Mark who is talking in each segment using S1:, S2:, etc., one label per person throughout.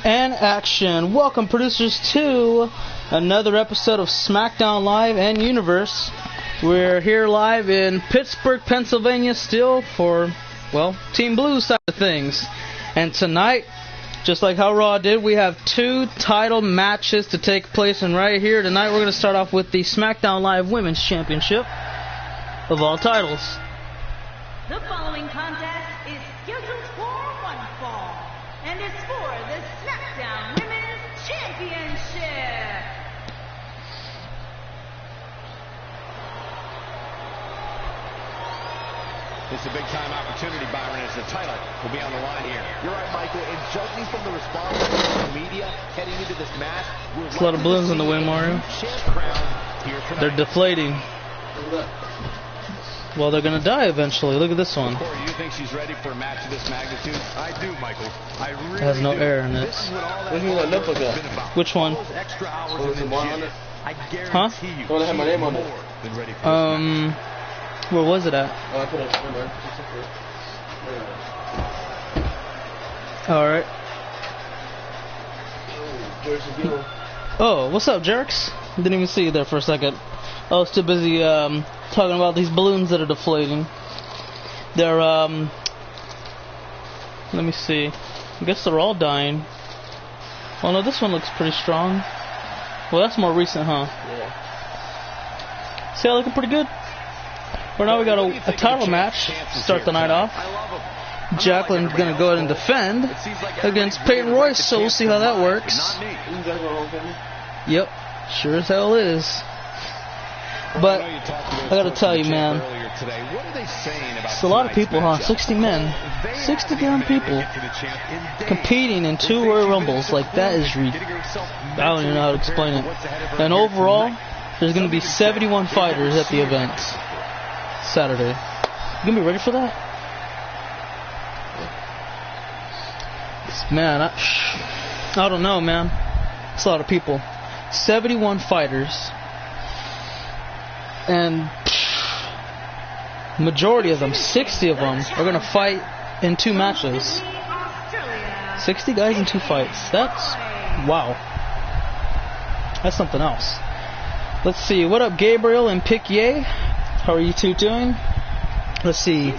S1: And action. Welcome, producers, to another episode of SmackDown Live and Universe. We're here live in Pittsburgh, Pennsylvania still for, well, Team Blue side of things. And tonight, just like how Raw did, we have two title matches to take place. And right here tonight, we're going to start off with the SmackDown Live Women's Championship of all titles.
S2: The following contest is scheduled for one fall, and it's for the SmackDown Women's Championship.
S3: It's a big-time opportunity, Byron, as the title will be on the line here. You're right, Michael, and judging from the response from the media heading into this match,
S1: there's a lot of balloons in the way, Mario. They're deflating. Well, they're going to die eventually. Look at this one.
S3: Corey, do you think she's ready for a match of this magnitude? I do, Michael. I really
S1: it has no air in it. Which one?
S3: I guarantee you.
S4: I have my name on it.
S1: Where was it at?
S4: Oh, I put it
S1: Alright.
S4: Oh,
S1: oh, what's up, Jerks? Didn't even see you there for a second. I was too busy talking about these balloons that are deflating. They're let me see. I guess they're all dying. Oh no, this one looks pretty strong. Well, that's more recent, huh?
S4: Yeah.
S1: See, looking pretty good. Well, now we got a title match to start the night off. Jacqueline's gonna go ahead and defend against Peyton Royce, so we'll see how that works. Yep, sure as hell is. But I gotta tell you, man, it's a lot of people, huh? 60 men, 60 damn people competing in two Royal Rumbles. Like, that is I don't even know how to explain it. And overall, there's gonna be 71 fighters at the event Saturday. You gonna be ready for that? Man, I don't know, man. It's a lot of people. 71 fighters. And majority of them, 60 of them, are going to fight in two matches. 60 guys in two fights. That's, wow. That's something else. Let's see. What up, Gabriel and Piquier? How are you two doing? Let's see.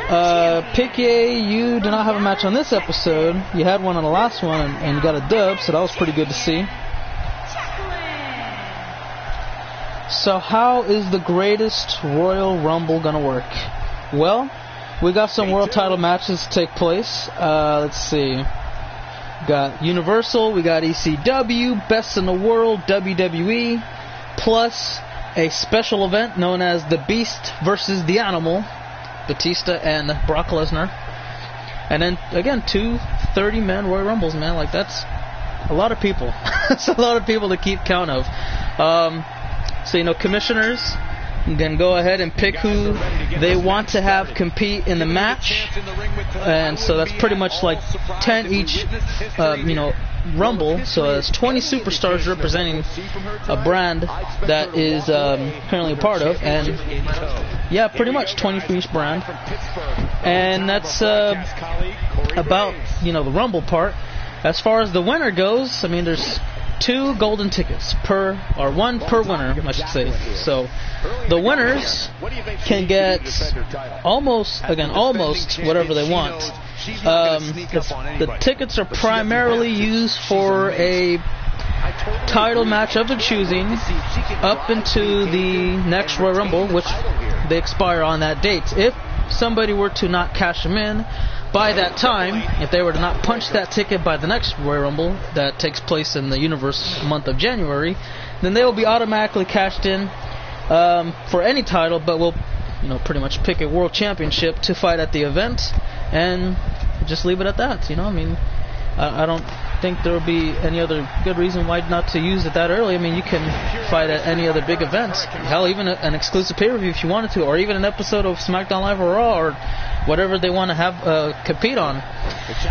S1: Piquier, you do not have a match on this episode. You had one on the last one and you got a dub, so that was pretty good to see. So how is the greatest Royal Rumble gonna work? Well, we got some world title matches to take place. Let's see. We got Universal, we got ECW, Best in the World, WWE, plus a special event known as The Beast versus the Animal, Batista and Brock Lesnar. And then, again, two 30-man Royal Rumbles, man. Like, that's a lot of people. That's a lot of people to keep count of. So, you know, commissioners can go ahead and pick who they want to have compete in the match. And so that's pretty much like 10 each, you know, Rumble. So there's 20 superstars representing a brand that is currently a part of. And, yeah, pretty much 20 for each brand. And that's about, you know, the Rumble part. As far as the winner goes, I mean, there's 2 golden tickets one per winner, I should say. So the winners can get almost whatever they want. The tickets are primarily used for a title match of their choosing up into the next Royal Rumble, which they expire on that date. If somebody were to not cash them in by that time, if they were to not punch that ticket by the next Royal Rumble that takes place in the Universe month of January, then they will be automatically cashed in for any title, but will, you know, pretty much pick a world championship to fight at the event and just leave it at that. You know, I mean, I don't think there will be any other good reason why not to use it that early. I mean, you can fight at any other big events. Hell, even an exclusive pay-per-view if you wanted to, or even an episode of SmackDown Live or Raw, or whatever they want to have compete on.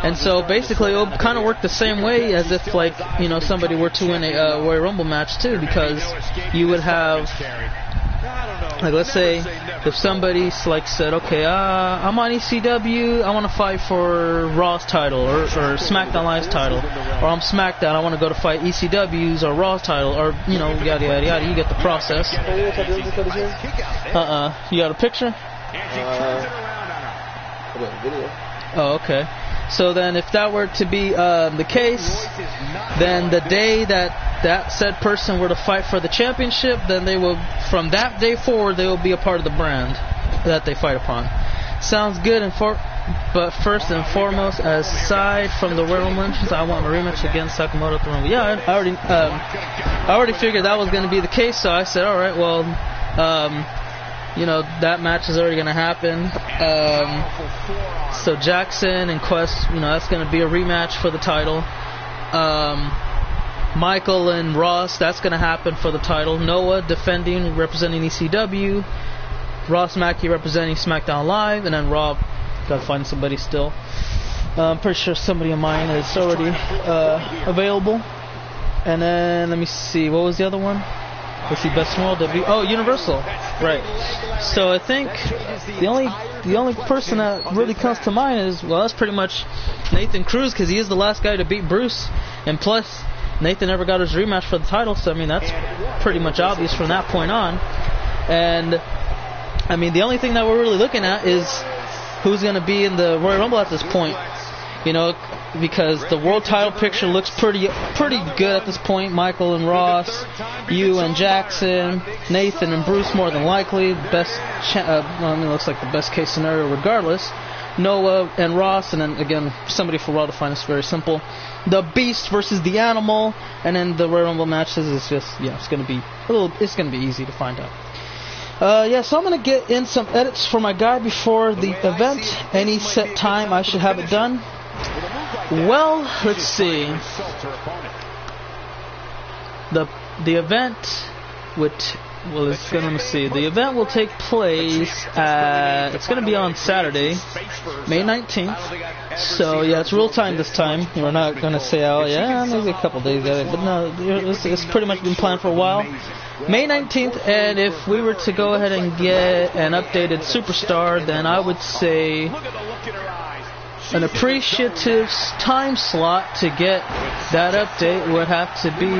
S1: And so basically it'll kind of work the same way as if, like, you know, somebody were to win a Royal Rumble match too, because you would have Like, let's say if somebody's like said, okay, I'm on ECW, I want to fight for Raw's title or SmackDown Live's title, or I'm SmackDown, I want to go to fight ECW's or Raw's title, or yada yada yada. You get the process. You got a picture? Oh, okay. So then, if that were to be the case, then the day that said person were to fight for the championship, then they will, from that day forward, they will be a part of the brand that they fight upon. Sounds good. But first and foremost, aside from the Royal Rumble, I want a rematch against Sakamoto at the Rumble. Yeah, I already figured that was going to be the case. So I said, all right, well, that match is already going to happen. So Jackson and Quest, that's going to be a rematch for the title. Michael and Ross, that's going to happen for the title. Noah defending, representing ECW. Ross Mackey representing SmackDown Live. And then Rob, got to find somebody still. I'm pretty sure somebody of mine is already available. And then, let me see, what was the other one? Let's see, Best in World, Universal. Right. So I think the only person that really comes to mind is, well, that's pretty much Nathan Cruz, because he is the last guy to beat Bruce. And plus, Nathan never got his rematch for the title, so I mean, that's pretty much obvious from that point on. And I mean, the only thing that we're really looking at is who's going to be in the Royal Rumble at this point. Because the world title picture looks pretty good at this point. Michael and Ross, you and Jackson, Nathan and Bruce, more than likely. Looks like the best case scenario regardless. Noah and Ross, and then again somebody for Raw to find. It's very simple. The Beast versus the Animal, and then the Royal Rumble matches is just it's gonna be easy to find out. So I'm gonna get in some edits for my guy before the event. Any set time I should have it done. Well, let's see. The event the event will take place it's going to be on Saturday, May 19th. So yeah, it's real time this time. We're not going to say, maybe a couple days ago, but no, it's pretty much been planned for a while. May 19th, and if we were to go ahead and get an updated superstar, then I would say an appreciative time slot to get that update would have to be,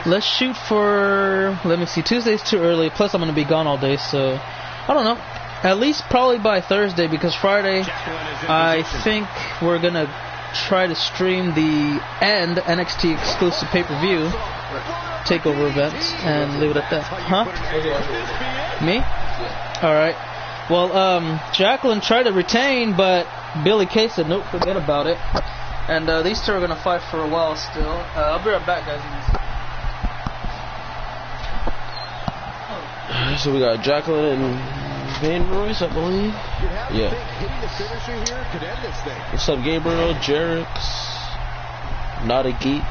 S1: let's shoot for, let me see, Tuesday's too early, plus I'm going to be gone all day, so I don't know, at least probably by Thursday, because Friday I think we're going to try to stream the NXT exclusive pay-per-view takeover event and leave it at that. Huh? Me? Alright. Well, Jacqueline tried to retain, but Billy Kay said, nope, forget about it. And these two are going to fight for a while still. I'll be right back, guys.
S5: So we got Jacqueline and Van Royce, I believe. Yeah. What's up, Gabriel, Jerix, Not a Geek.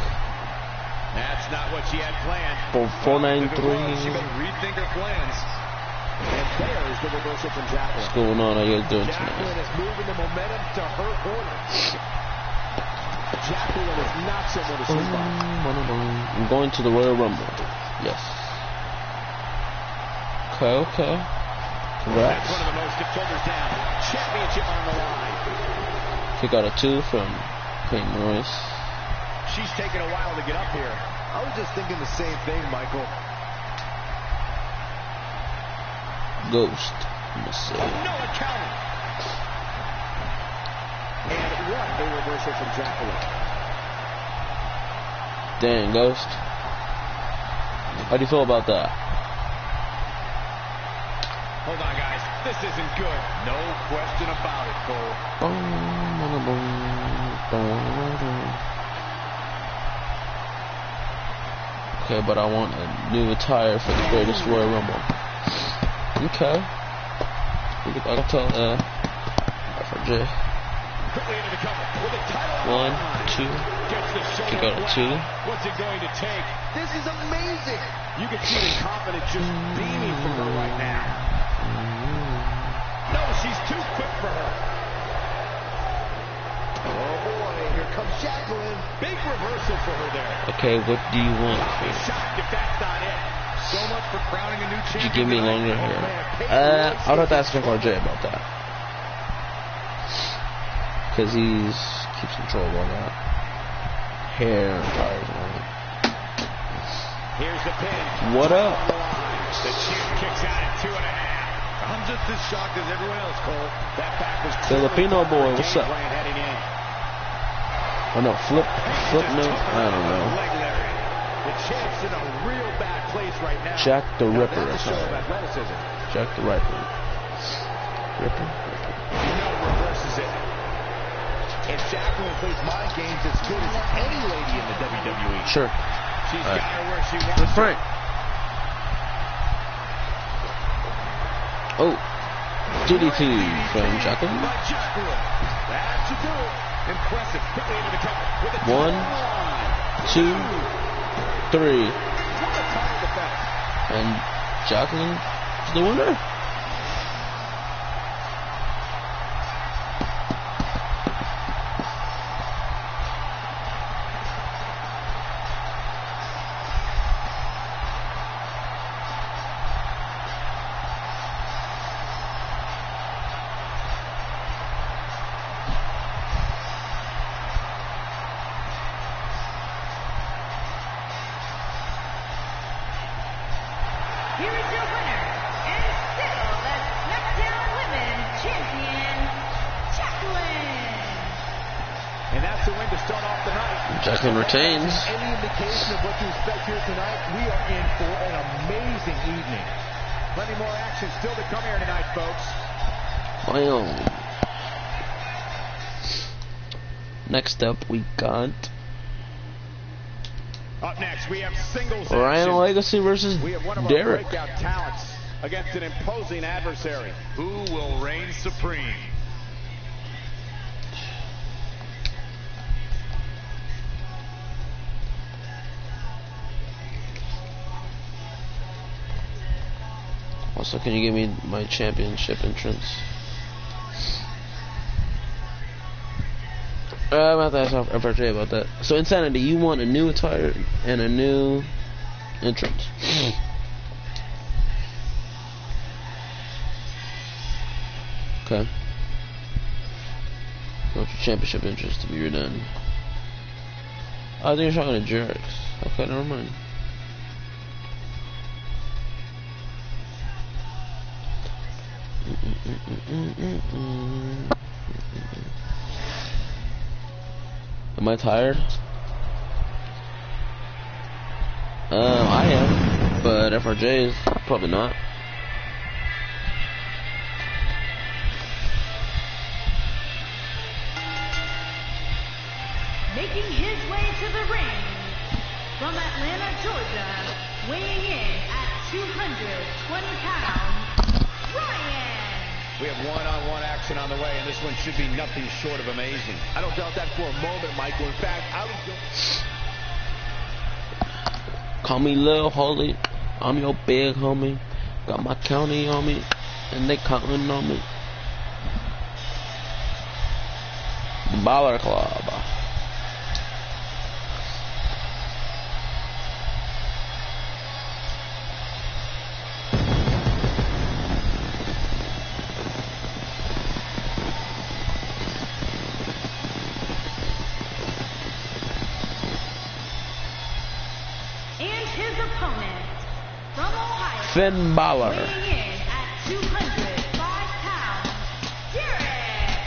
S3: That's not what she had planned.
S5: For 493.
S3: She better rethink her plans. And there's the reversal from Jacqueline.
S5: What's going on? How you guys doing tonight?
S3: Jacqueline is moving the momentum to her corner. Jacqueline is not someone to sleep on.
S5: I'm going to the Royal Rumble. Yes. Okay. Congrats.
S3: That's one of the most shoulders down. Championship on the line.
S5: Kick out a 2 from Peyton Royce.
S3: She's taking a while to get up here. I was just thinking the same thing, Michael.
S5: Ghost. Let's see.
S3: No accounting. And what a reversal from Jacqueline.
S5: Dang, Ghost. How do you feel about that?
S3: Hold on, guys. This isn't good. No question about it, Cole.
S5: Okay, but I want a new attire for the greatest Royal Rumble. Okay. I can tell, FRJ. 1, 2. Kick out a 2.
S3: What's it going to take? This is amazing. You can see the confidence just beaming from her right now. No, she's too quick for her. Oh boy, here comes Jacqueline. Big reversal for her there.
S5: Okay, what do you want?
S3: Shocked if that's not it. So much for crowning a new champion.
S5: You give me longer hair. I'll have to ask FRJ about that. Because he keeps control of all that. Hair and tires and all that.
S3: Here's the pin.
S5: What up?
S3: The champ kicks out at 2.5. I'm just as shocked as everyone else, Cole. That back was
S5: Filipino boy, what's up?
S3: heading in.
S5: Oh no, flip no, I don't know.
S3: The champ's in a real bad place right now.
S5: Jack the Ripper.
S3: That's a show of athleticism.
S5: Jack the Ripper. Ripper.
S3: Reverses it. And Jacqueline plays mind games as good as any lady in the WWE.
S5: Sure.
S3: She's got her where she wants
S5: With Frank. Oh. DDT from Jacqueline.
S3: That should do it. Impressive. Quickly into the cover. With a
S5: 1, 2, 3.
S3: What a title defense.
S5: And Jacqueline is the winner.
S2: Here is your winner, and still the SmackDown Women's Champion, Jacqueline.
S3: And that's the win to start off the night.
S5: Jacqueline retains.
S3: Any indication of what to expect here tonight, we are in for an amazing evening. Plenty more action still to come here tonight, folks.
S5: Well. Next up, we got
S3: Up next, we have singles
S5: Ryan
S3: action.
S5: Legacy versus
S3: We have one of
S5: Derek.
S3: our breakout talents against an imposing adversary. Who will reign supreme?
S5: Also, can you give me my championship entrance? I'm about to ask FRJ about that. So, Insanity, you want a new attire and a new entrance. Okay. You want your championship entrance to be redone. I think you're talking to Jerks. Okay, never mind. Am I tired? I am, but FRJ is probably not.
S2: Making his way to the ring from Atlanta, Georgia, weighing in at 220 pounds, Ryan.
S3: We have one-on-one action on the way, and this one should be nothing short of amazing. I don't doubt that for a moment, Michael. In fact, I was going...
S5: Call me Lil Holy, I'm your big homie. Got my county on me, and they counting on me. Baller Club.
S2: And his opponent from Ohio,
S5: Finn Balor.
S2: weighing in at 205 pounds, Derek.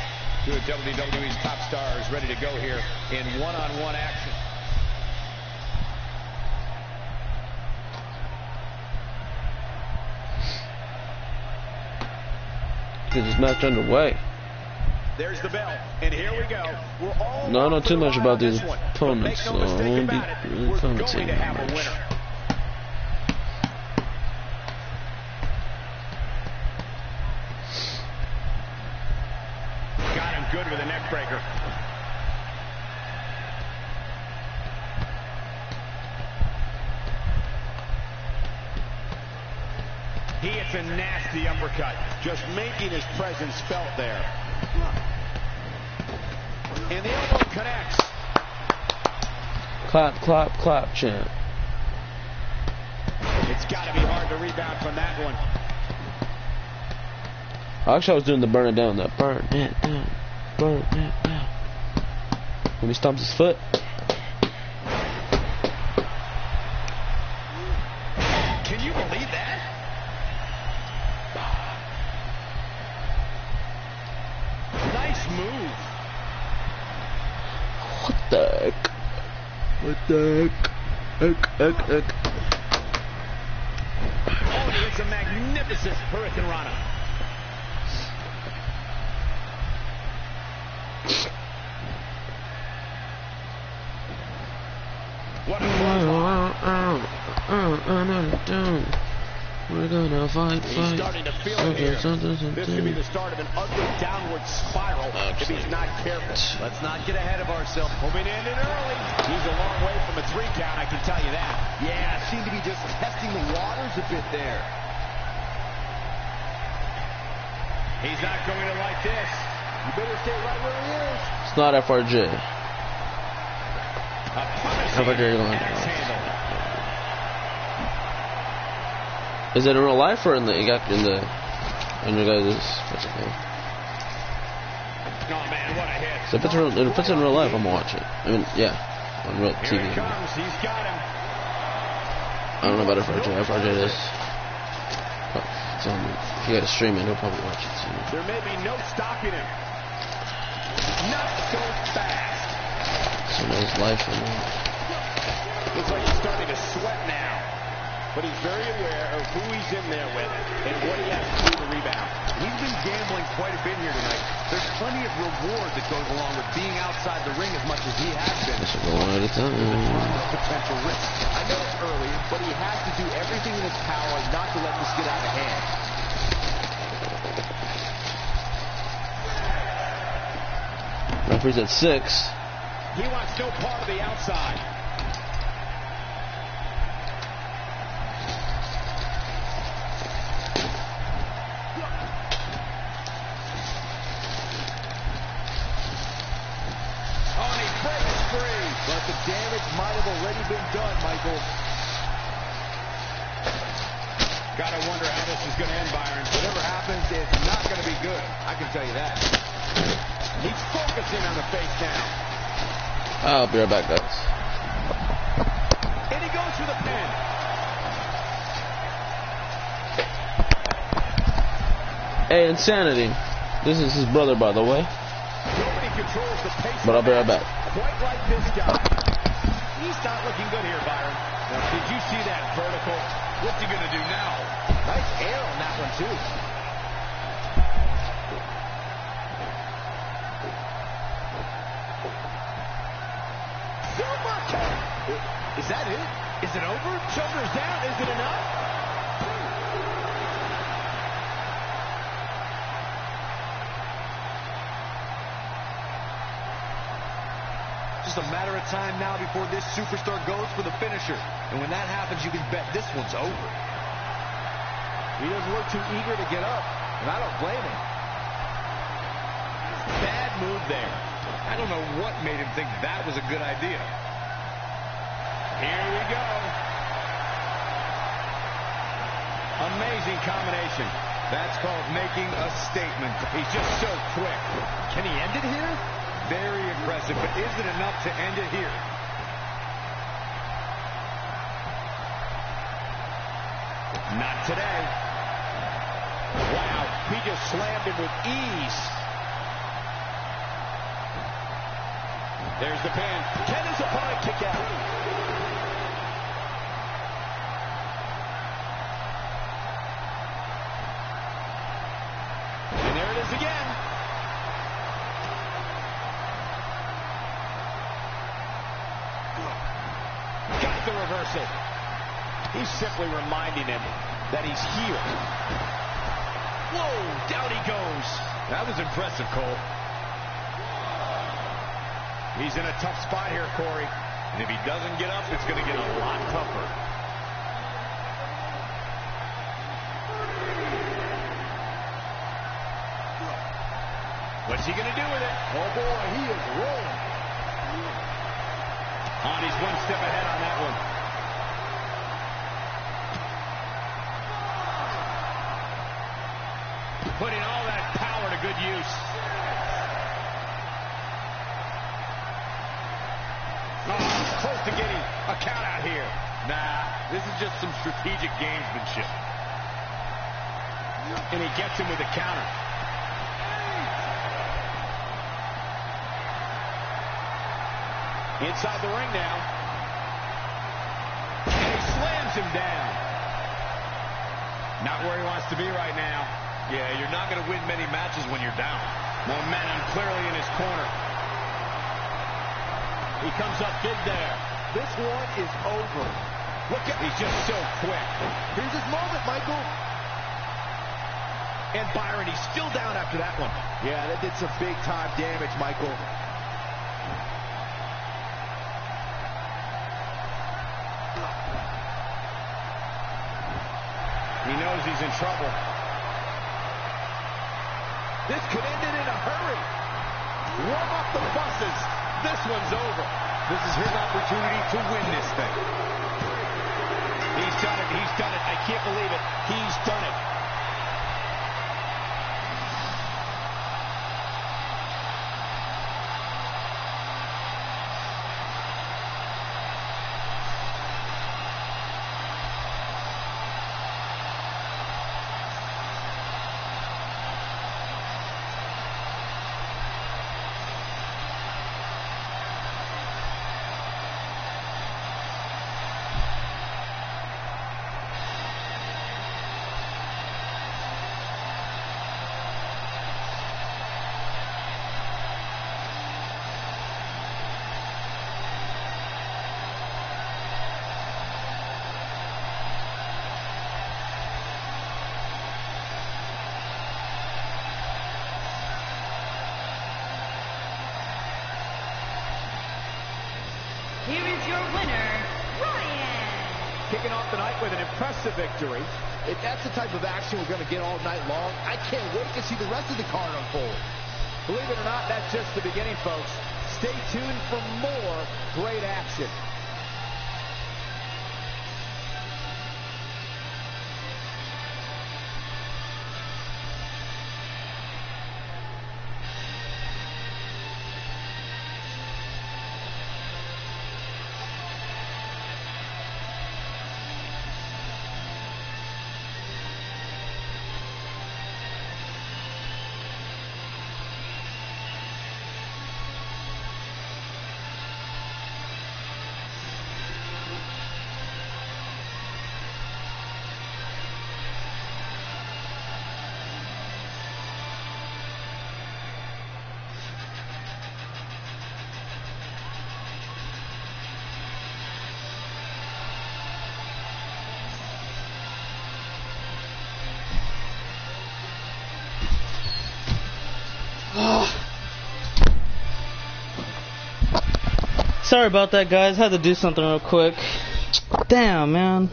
S3: Two of WWE's top stars ready to go here in one-on-one action.
S5: Get this match underway.
S3: There's the bell, and here we go. We're all
S5: No, I know too much about these
S3: this one, but
S5: opponents,
S3: make
S5: so
S3: no
S5: I
S3: mistake
S5: won't be
S3: about it,
S5: really
S3: we're going
S5: commentating
S3: to have
S5: much.
S3: a winner. Got him good with a neck breaker. He hits a nasty uppercut, just making his presence felt there. And the elbow connects.
S5: Clap, clap, clap, champ.
S3: It's got to be hard to rebound from that one.
S5: Actually, I was doing the burn it down. That burn it down. Burn it down. When he stomps his foot.
S3: Can you believe that? Nice move.
S5: What the heck? What the heck? Heck.
S3: Oh, and it's a magnificent Hurricane Rana. What a
S5: We're gonna fight.
S3: He's starting to feel it here. This could be the start of an ugly downward spiral if he's not careful. Let's not get ahead of ourselves. Hoping to end it early. He's a long way from a 3 count, I can tell you that. Yeah, seemed to be just testing the waters a bit there. He's not going to like this. You better stay right where he is.
S5: It's not FRJ. FRJ going Is it in real life or in the your guys'? What's it called?
S3: Oh man, what a hit!
S5: So if it's in real life, I'm gonna watch it. I mean, yeah, on real TV.
S3: Here he comes. He's got him.
S5: I don't know about FRJ. FRJ is. But it's on. If you got to stream it, he'll probably watch it too.
S3: There may be no stopping him. Not so fast.
S5: So knows life or not.
S3: Looks like he's starting to sweat now. But he's very aware of who he's in there with and what he has to do to rebound. He's been gambling quite a bit here tonight. There's plenty of reward that goes along with being outside the ring as much as he has been.
S5: Just go one at a time.
S3: Potential risk. I know it's early, but he has to do everything in his power not to let this get out of hand.
S5: Referee's at 6.
S3: He wants no part of the outside. But the damage might have already been done, Michael. Gotta wonder how this is going to end, Byron. Whatever happens, it's not going to be good. I can tell you that. He's focusing on the face now.
S5: I'll be right back, guys.
S3: And he goes for the pin.
S5: Hey, Insanity. This is his brother, by the way.
S3: Nobody controls the pace.
S5: But I'll be right back.
S3: Quite like this guy. He's not looking good here, Byron. Now, did you see that vertical? What's he going to do now? Nice air on that one, too. Super kick. Is that it? Is it over? Shoulders down. Is it enough? Just a matter of time now before this superstar goes for the finisher. And when that happens, you can bet this one's over. He doesn't look too eager to get up, and I don't blame him. Bad move there. I don't know what made him think that was a good idea. Here we go. Amazing combination. That's called making a statement. He's just so quick. Can he end it here? Very impressive, but is it enough to end it here? Not today. Wow, he just slammed him with ease. There's the pin. Can his opponent kick out? And there it is again. Got the reversal. He's simply reminding him that he's here. Whoa, down he goes. That was impressive, Cole. He's in a tough spot here, Corey. And if he doesn't get up, it's going to get a lot tougher. What's he going to do with it? Oh, boy, he is rolling. He's one step ahead on that one. Putting all that power to good use. Oh, close to getting a count out here. Nah, this is just some strategic gamesmanship. And he gets him with a counter. Inside the ring now. And he slams him down. Not where he wants to be right now. Yeah, you're not going to win many matches when you're down. Momentum clearly in his corner. He comes up big there.
S6: This one is over.
S3: Look at, he's just so quick.
S6: Here's his moment, Michael.
S3: And Byron, he's still down after that one.
S6: Yeah, that did some big-time damage, Michael.
S3: He knows he's in trouble.
S6: This could end it in a hurry.
S3: Warm up the buses. This one's over. This is his opportunity to win this thing. He's done it. He's done it. I can't believe it. He's done it.
S2: Here is your winner, Ryan.
S6: Kicking off the night with an impressive victory. If that's the type of action we're going to get all night long, I can't wait to see the rest of the card unfold. Believe it or not, that's just the beginning, folks. Stay tuned for more great action.
S1: Sorry about that, guys. Had to do something real quick. Damn, man.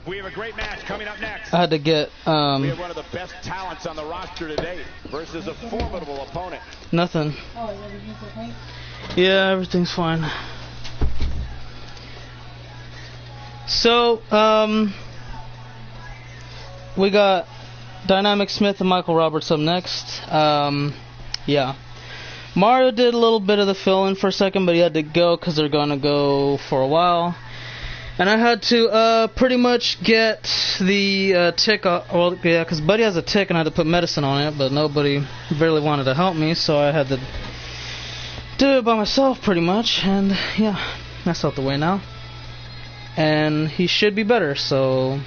S3: We have a great match coming up next.
S1: I had to get,
S3: We have one of the best talents on the roster today versus a formidable opponent.
S1: nothing. Yeah, everything's fine. So, we got Dynamic Smith and Michael Roberts up next. Yeah. Mario did a little bit of the fill-in for a second, but he had to go because they're going to go for a while. And I had to pretty much get the tick off. Well, yeah, because Buddy has a tick and I had to put medicine on it, but nobody really wanted to help me, so I had to do it by myself pretty much. And yeah, that's out the way now. And he should be better, so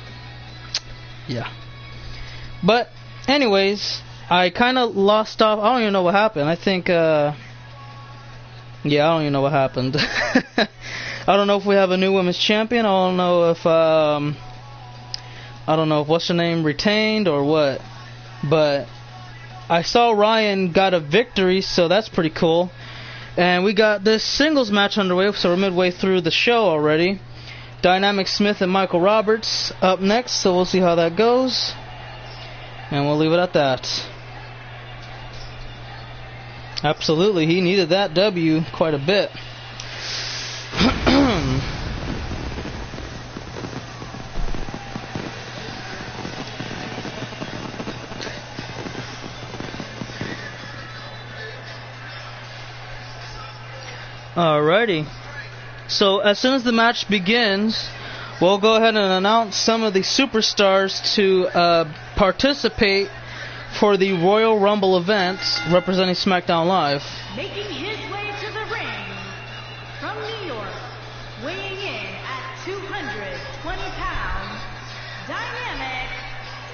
S1: yeah. But anyways, I kind of lost off. I don't even know what happened. I think yeah, I don't even know what happened. I don't know if we have a new women's champion. I don't know if I don't know if what's her name retained or what. But I saw Ryan got a victory, so that's pretty cool. And we got this singles match underway, so we're midway through the show already. Dynamic Smith and Michael Roberts up next, so we'll see how that goes. And we'll leave it at that. Absolutely, he needed that W quite a bit. Alrighty. So as soon as the match begins, we'll go ahead and announce some of the superstars to participate for the Royal Rumble event representing SmackDown Live.
S2: Making his way to the ring from New York, weighing in at 220 pounds, Dynamic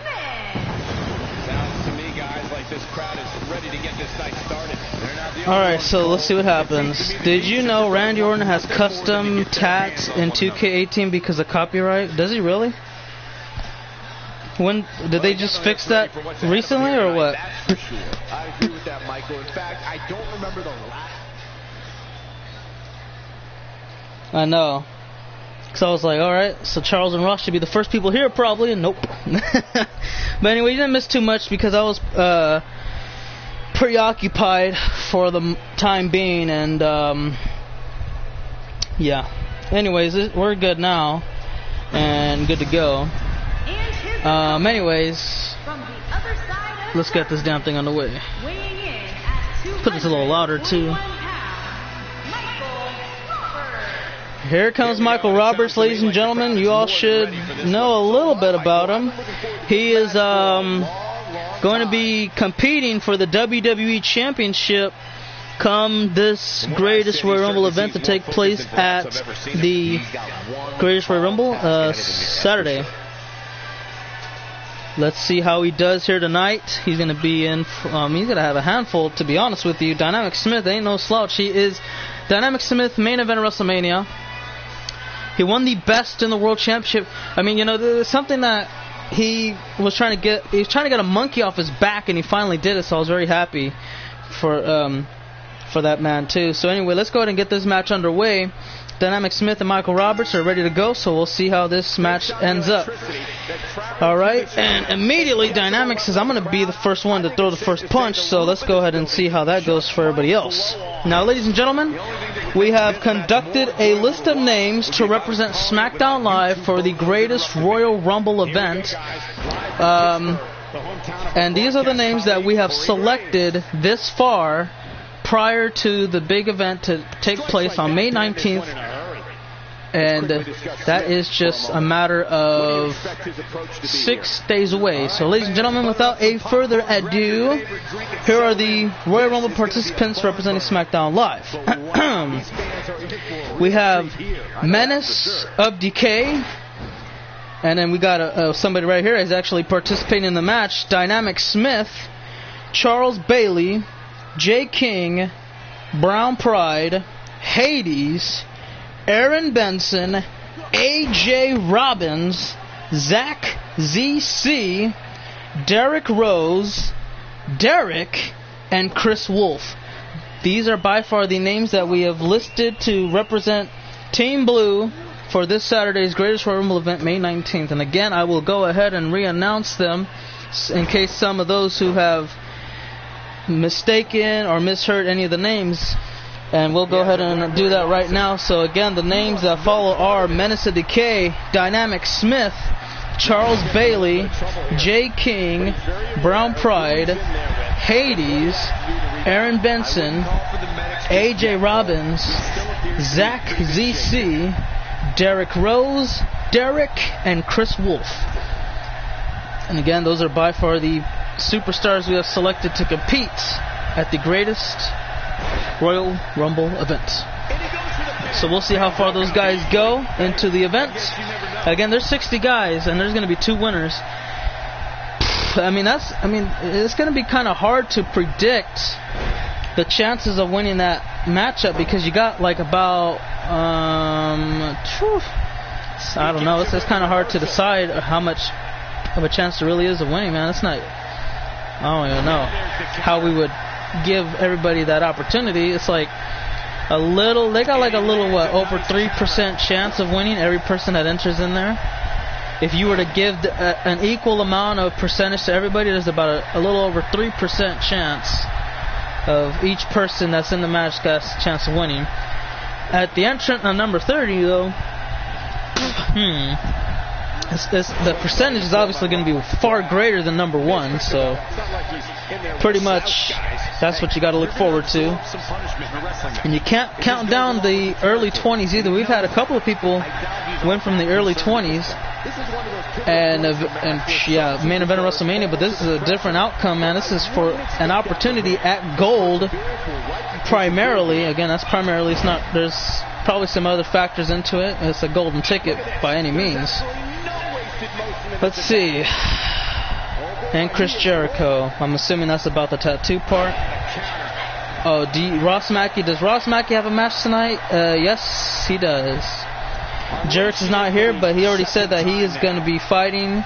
S2: Smith.
S3: Sounds to me, guys, like this crowd is ready to get this night started.
S1: Alright, so let's see what happens. Did you know Randy Orton has custom tats in 2K18 because of copyright? Does he really? When did they just fix that recently or what?
S6: That's for sure. I agree with that, Michael. In fact, I don't remember the last.
S1: I know. Because I was like, alright, so Charles and Ross should be the first people here probably, and nope. But anyway, you didn't miss too much because I was preoccupied for the time being, and yeah. Anyways, we're good now, and good to go. Anyways, let's get this damn thing on the way. Put this a little louder too. Here comes Michael Roberts, ladies and gentlemen. You all should know a little bit about him. He is going to be competing for the WWE Championship come this Greatest Royal Rumble event to take place at the Greatest Royal Rumble Saturday. Let's see how he does here tonight. He's going to be in, he's going to have a handful, to be honest with you. Dynamic Smith ain't no slouch. He is Dynamic Smith, main event of WrestleMania. He won the Best in the World Championship. I mean, you know, there's something that he was trying to get. He was trying to get a monkey off his back, and he finally did it. So I was very happy for that man too. So anyway, let's go ahead and get this match underway. Dynamic Smith and Michael Roberts are ready to go, so we'll see how this match ends up. Alright, and immediately Dynamic says, I'm going to be the first one to throw the first punch, so let's go ahead and see how that goes for everybody else. Now, ladies and gentlemen, we have conducted a list of names to represent SmackDown Live for the Greatest Royal Rumble event. And these are the names that we have selected this far prior to the big event to take place on May 19th. And that is just a matter of 6 days away. So, ladies and gentlemen, without a further ado, here are the Royal Rumble participants representing SmackDown Live. We have Menace of Decay. And then we got somebody right here is actually participating in the match. Dynamic Smith, Charles Bailey, Jay King, Brown Pride, Hades, Aaron Benson, AJ Robbins, Zach ZC, Derek Rose, Derek, and Chris Wolf. These are by far the names that we have listed to represent Team Blue for this Saturday's Greatest Royal Rumble event, May 19th. And again, I will go ahead and re-announce them in case some of those who have mistaken or misheard any of the names. And we'll go ahead and do that right now. So again, the names that follow are Menace of Decay, Dynamic Smith, Charles Bailey, Jay King, Brown Pride, Hades, Aaron Benson, AJ Robbins, Zach ZC, Derek Rose, Derek, and Chris Wolf. And again, those are by far the superstars we have selected to compete at the Greatest Royal Rumble event. So we'll see how far those guys go into the event. Again, there's 60 guys, and there's going to be 2 winners. It's going to be kind of hard to predict the chances of winning that matchup because you got like about I don't know. It's kind of hard to decide how much of a chance there really is of winning, man. It's not. I don't even know how we would give everybody that opportunity. It's like a little. They got like a little over 3% chance of winning. Every person that enters in there. If you were to give an equal amount of percentage to everybody, there's about a little over 3% chance of each person that's in the match got a chance of winning. At the entrant on number 30, though, the percentage is obviously going to be far greater than number 1, so pretty much that's what you got to look forward to. And you can't count down the early 20s either. We've had a couple of people win from the early 20s, and yeah, main event of WrestleMania, but this is a different outcome, man. This is for an opportunity at gold primarily. Again, that's primarily. It's not. There's probably some other factors into it. It's a golden ticket by any means. Let's see. And Chris Jericho. I'm assuming that's about the tattoo part. Oh, Ross Mackey. Does Ross Mackey have a match tonight? Yes, he does. Jericho's not here, but he already said that he is going to be fighting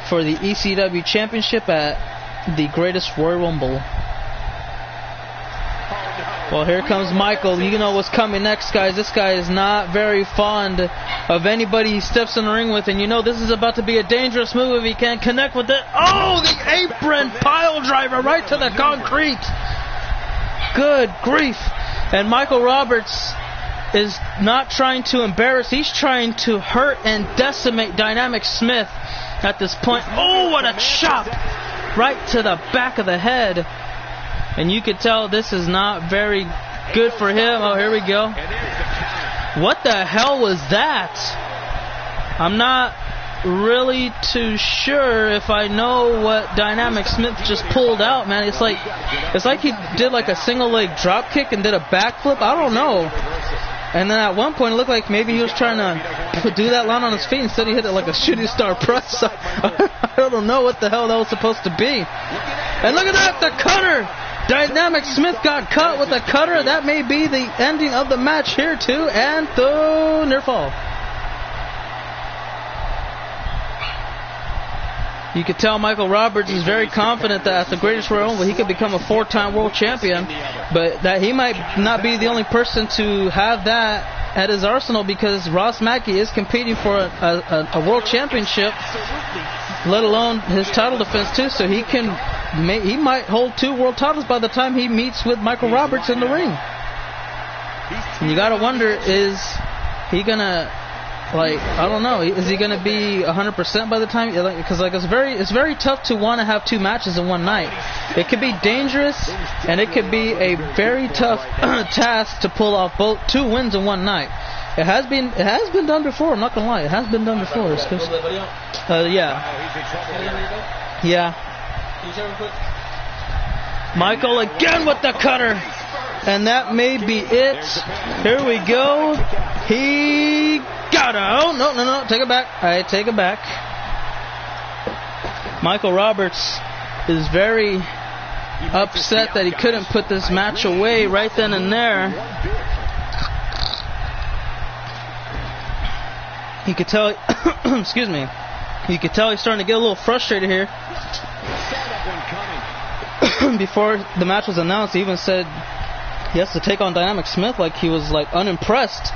S1: for the ECW Championship at the Greatest Royal Rumble. Well, here comes Michael. You know what's coming next, guys. This guy is not very fond of anybody he steps in the ring with, and you know this is about to be a dangerous move if he can't connect with it. Oh, the apron pile driver right to the concrete. Good grief. And Michael Roberts is not trying to embarrass. He's trying to hurt and decimate Dynamic Smith at this point. Oh, what a chop right to the back of the head. And you could tell this is not very good for him. Oh, here we go. What the hell was that? I'm not really too sure if I know what Dynamic Smith just pulled out, man. It's like he did like a single leg drop kick and did a backflip. I don't know. And then at one point it looked like maybe he was trying to do that line on his feet. Instead he hit it like a shooting star press. I don't know what the hell that was supposed to be. And look at that, the cutter! Dynamic Smith got cut with a cutter. That may be the ending of the match here too. And the near fall. You could tell Michael Roberts is very confident that at the Greatest Royal Rumble he could become a 4-time world champion, but that he might not be the only person to have that at his arsenal, because Ross Mackey is competing for a world championship, let alone his title defense too, so he might hold 2 world titles by the time he meets with Michael Roberts in the ring. And you gotta wonder, is he gonna, I don't know, is he gonna be 100% by the time? Because it's very tough to want to have 2 matches in one night. It could be dangerous, and it could be a very tough task to pull off 2 wins in one night. It has been done before. I'm not gonna lie, it has been done before. Yeah. Michael again with the cutter, and that may be it. Here we go. He got it. Oh, no, take it back. I take it back. Michael Roberts is very upset that he couldn't put this match away right then and there. You could tell, excuse me, you could tell he's starting to get a little frustrated here. Before the match was announced, he even said he has to take on Dynamic Smith like he was unimpressed.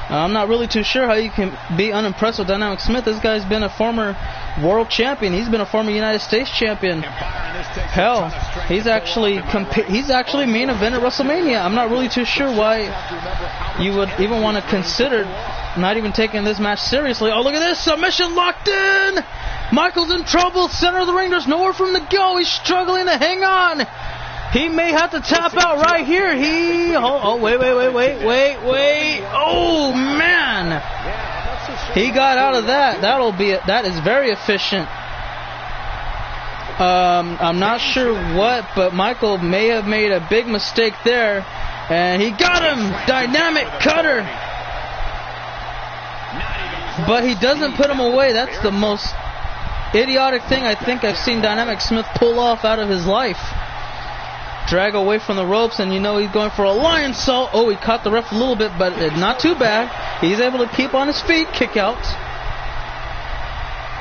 S1: I'm not really too sure how you can be unimpressed with Dynamic Smith. This guy's been a former world champion. He's been a former United States champion. Hell, he's actually main event at WrestleMania. I'm not really too sure why you would even want to consider not even taking this match seriously. Oh, look at this, submission locked in. Michael's in trouble, center of the ring. There's nowhere for him to go. He's struggling to hang on. He may have to tap out right here. Wait. Oh, man. He got out of that. That is very efficient. I'm not sure what, but Michael may have made a big mistake there. And he got him. Dynamic cutter. But he doesn't put him away. That's the most idiotic thing I think I've seen Dynamic Smith pull off out of his life. Drag away from the ropes, and you know he's going for a lion salt. Oh, he caught the ref a little bit, but not too bad. He's able to keep on his feet, kick out.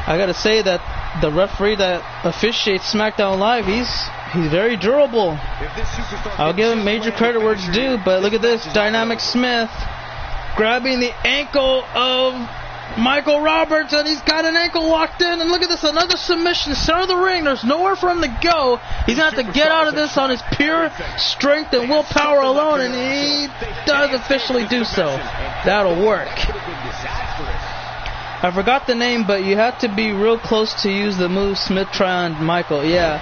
S1: I gotta say that the referee that officiates SmackDown Live, he's very durable. I'll give him major credit where it's due, but look at this, Dynamic Smith grabbing the ankle of Michael Roberts, and he's got an ankle locked in, and look at this, another submission, center of the ring. There's nowhere for him to go. He's going to have to get out of this on his pure strength and willpower alone, and he does officially do so. That'll work. I forgot the name, but you have to be real close to use the move Smith try on Michael. Yeah,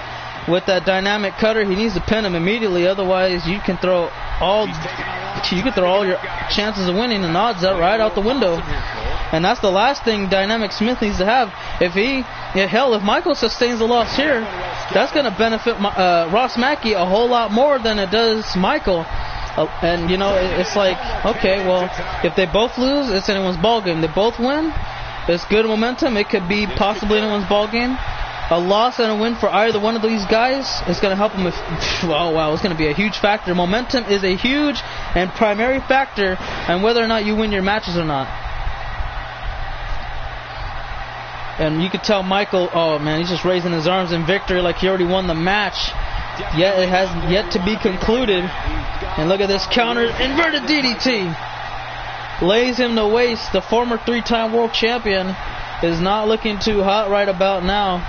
S1: with that dynamic cutter, he needs to pin him immediately. Otherwise, you can throw all your chances of winning and odds right out the window. And that's the last thing Dynamic Smith needs to have. If Michael sustains the loss here, that's going to benefit Ross Mackey a whole lot more than it does Michael. And, you know, it's like, okay, well, if they both lose, it's anyone's ballgame. They both win, it's good momentum. It could be possibly anyone's ballgame. A loss and a win for either one of these guys is going to help them. Oh, wow, it's going to be a huge factor. Momentum is a huge and primary factor in whether or not you win your matches or not. And you could tell Michael, oh man, he's just raising his arms in victory like he already won the match. Yet it has yet to be concluded. And look at this counter, inverted DDT. Lays him to waste. The former 3-time world champion is not looking too hot right about now.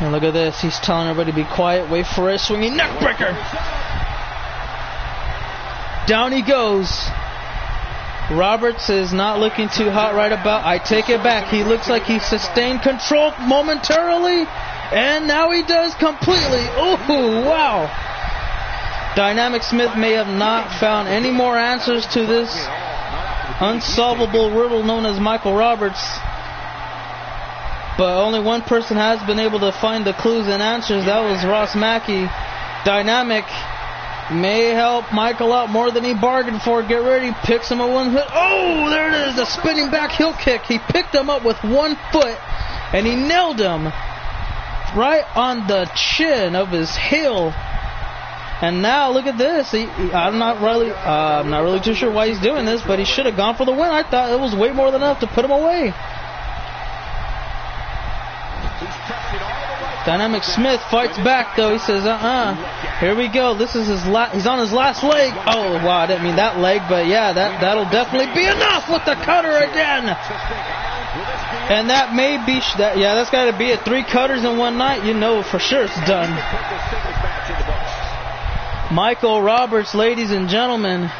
S1: And look at this, he's telling everybody to be quiet, wait for it, swinging neckbreaker. Down he goes. Roberts is not looking too hot right about. I take it back. He looks like he sustained control momentarily, and now he does completely. Ooh, wow. Dynamic Smith may have not found any more answers to this unsolvable riddle known as Michael Roberts, but only one person has been able to find the clues and answers. That was Ross Mackey. Dynamic may help Michael out more than he bargained for. Get ready, picks him a one hit. Oh, there it is, the spinning back heel kick. He picked him up with 1 foot, and he nailed him right on the chin of his heel. And now look at this. I'm not really too sure why he's doing this, but he should have gone for the win. I thought it was way more than enough to put him away. Dynamic Smith fights back though. He says, here we go. This is his he's on his last leg. Oh wow, I didn't mean that leg, but yeah, that'll definitely be enough with the cutter again. And that may be that's got to be it. 3 cutters in one night. You know for sure it's done. Michael Roberts, ladies and gentlemen,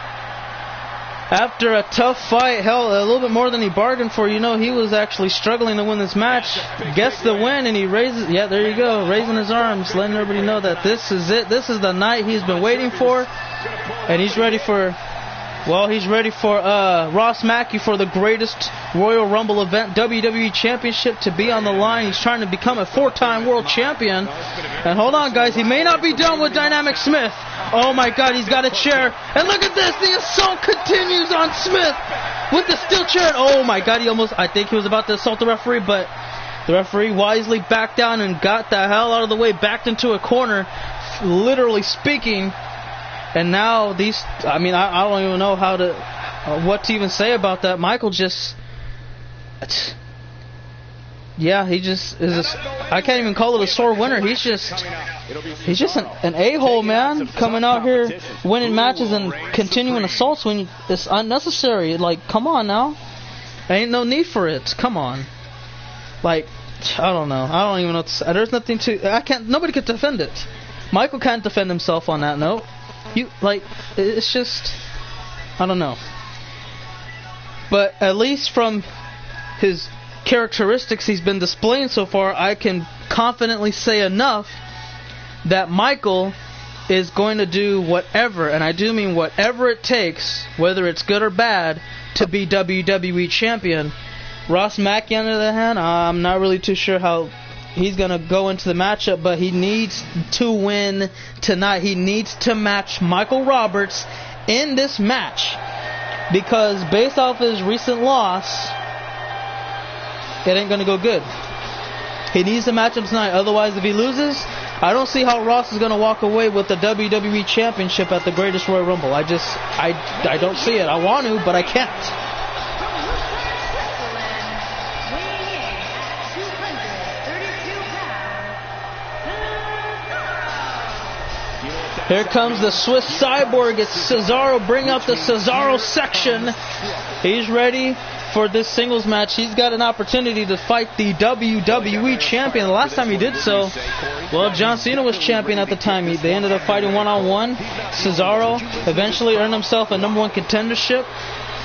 S1: after a tough fight, hell, a little bit more than he bargained for. You know, he was actually struggling to win this match. Gets the win, and he raises, there you go, raising his arms, letting everybody know that this is it. This is the night he's been waiting for, and he's ready for Ross Mackey for the greatest Royal Rumble event, WWE Championship, to be on the line. He's trying to become a 4-time world champion. And hold on, guys, he may not be done with Dynamic Smith. Oh my God, he's got a chair. And look at this, the assault continues on Smith with the steel chair. Oh my God, I think he was about to assault the referee, but the referee wisely backed down and got the hell out of the way, backed into a corner, literally speaking. And now I don't even know what to even say about that. Michael just, he just is. I can't even call it a sore winner. He's just an a-hole, man, coming out here winning matches and continuing assaults when it's unnecessary. Like, come on now, ain't no need for it. Come on, like, I don't know. I don't even know. There's nothing to. Nobody could defend it. Michael can't defend himself on that note. It's just, I don't know. But at least from his characteristics he's been displaying so far, I can confidently say enough that Michael is going to do whatever, and I do mean whatever it takes, whether it's good or bad, to be WWE champion. Ross Mackey, on the other hand, I'm not really too sure how he's going to go into the matchup, but he needs to win tonight. He needs to match Michael Roberts in this match, because based off his recent loss, it ain't going to go good. He needs to match him tonight. Otherwise, if he loses, I don't see how Ross is going to walk away with the WWE Championship at the Greatest Royal Rumble. I don't see it. I want to, but I can't. Here comes the Swiss Cyborg. It's Cesaro. Bring out the Cesaro section. He's ready for this singles match. He's got an opportunity to fight the WWE champion. The last time he did so, well, John Cena was champion at the time. They ended up fighting one-on-one. Cesaro eventually earned himself a #1 contendership.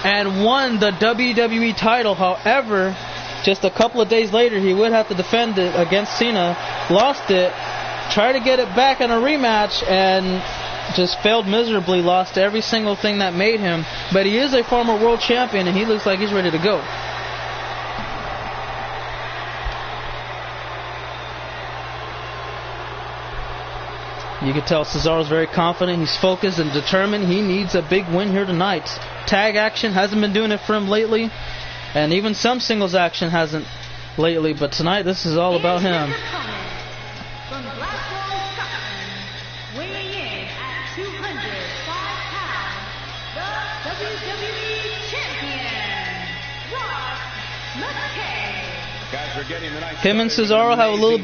S1: and won the WWE title. However, just a couple of days later, he would have to defend it against Cena. Lost it, tried to get it back in a rematch, and just failed miserably. Lost every single thing that made him. But he is a former world champion, and he looks like he's ready to go. You can tell Cesaro's very confident. He's focused and determined. He needs a big win here tonight. Tag action hasn't been doing it for him lately. And even some singles action hasn't lately. But tonight, this is all about him.
S2: From Glasgow, Scotland, weighing in at 205 pounds, the WWE Champion, Ross McKay.
S3: Guys are getting the nice.
S1: Him and Cesaro have a little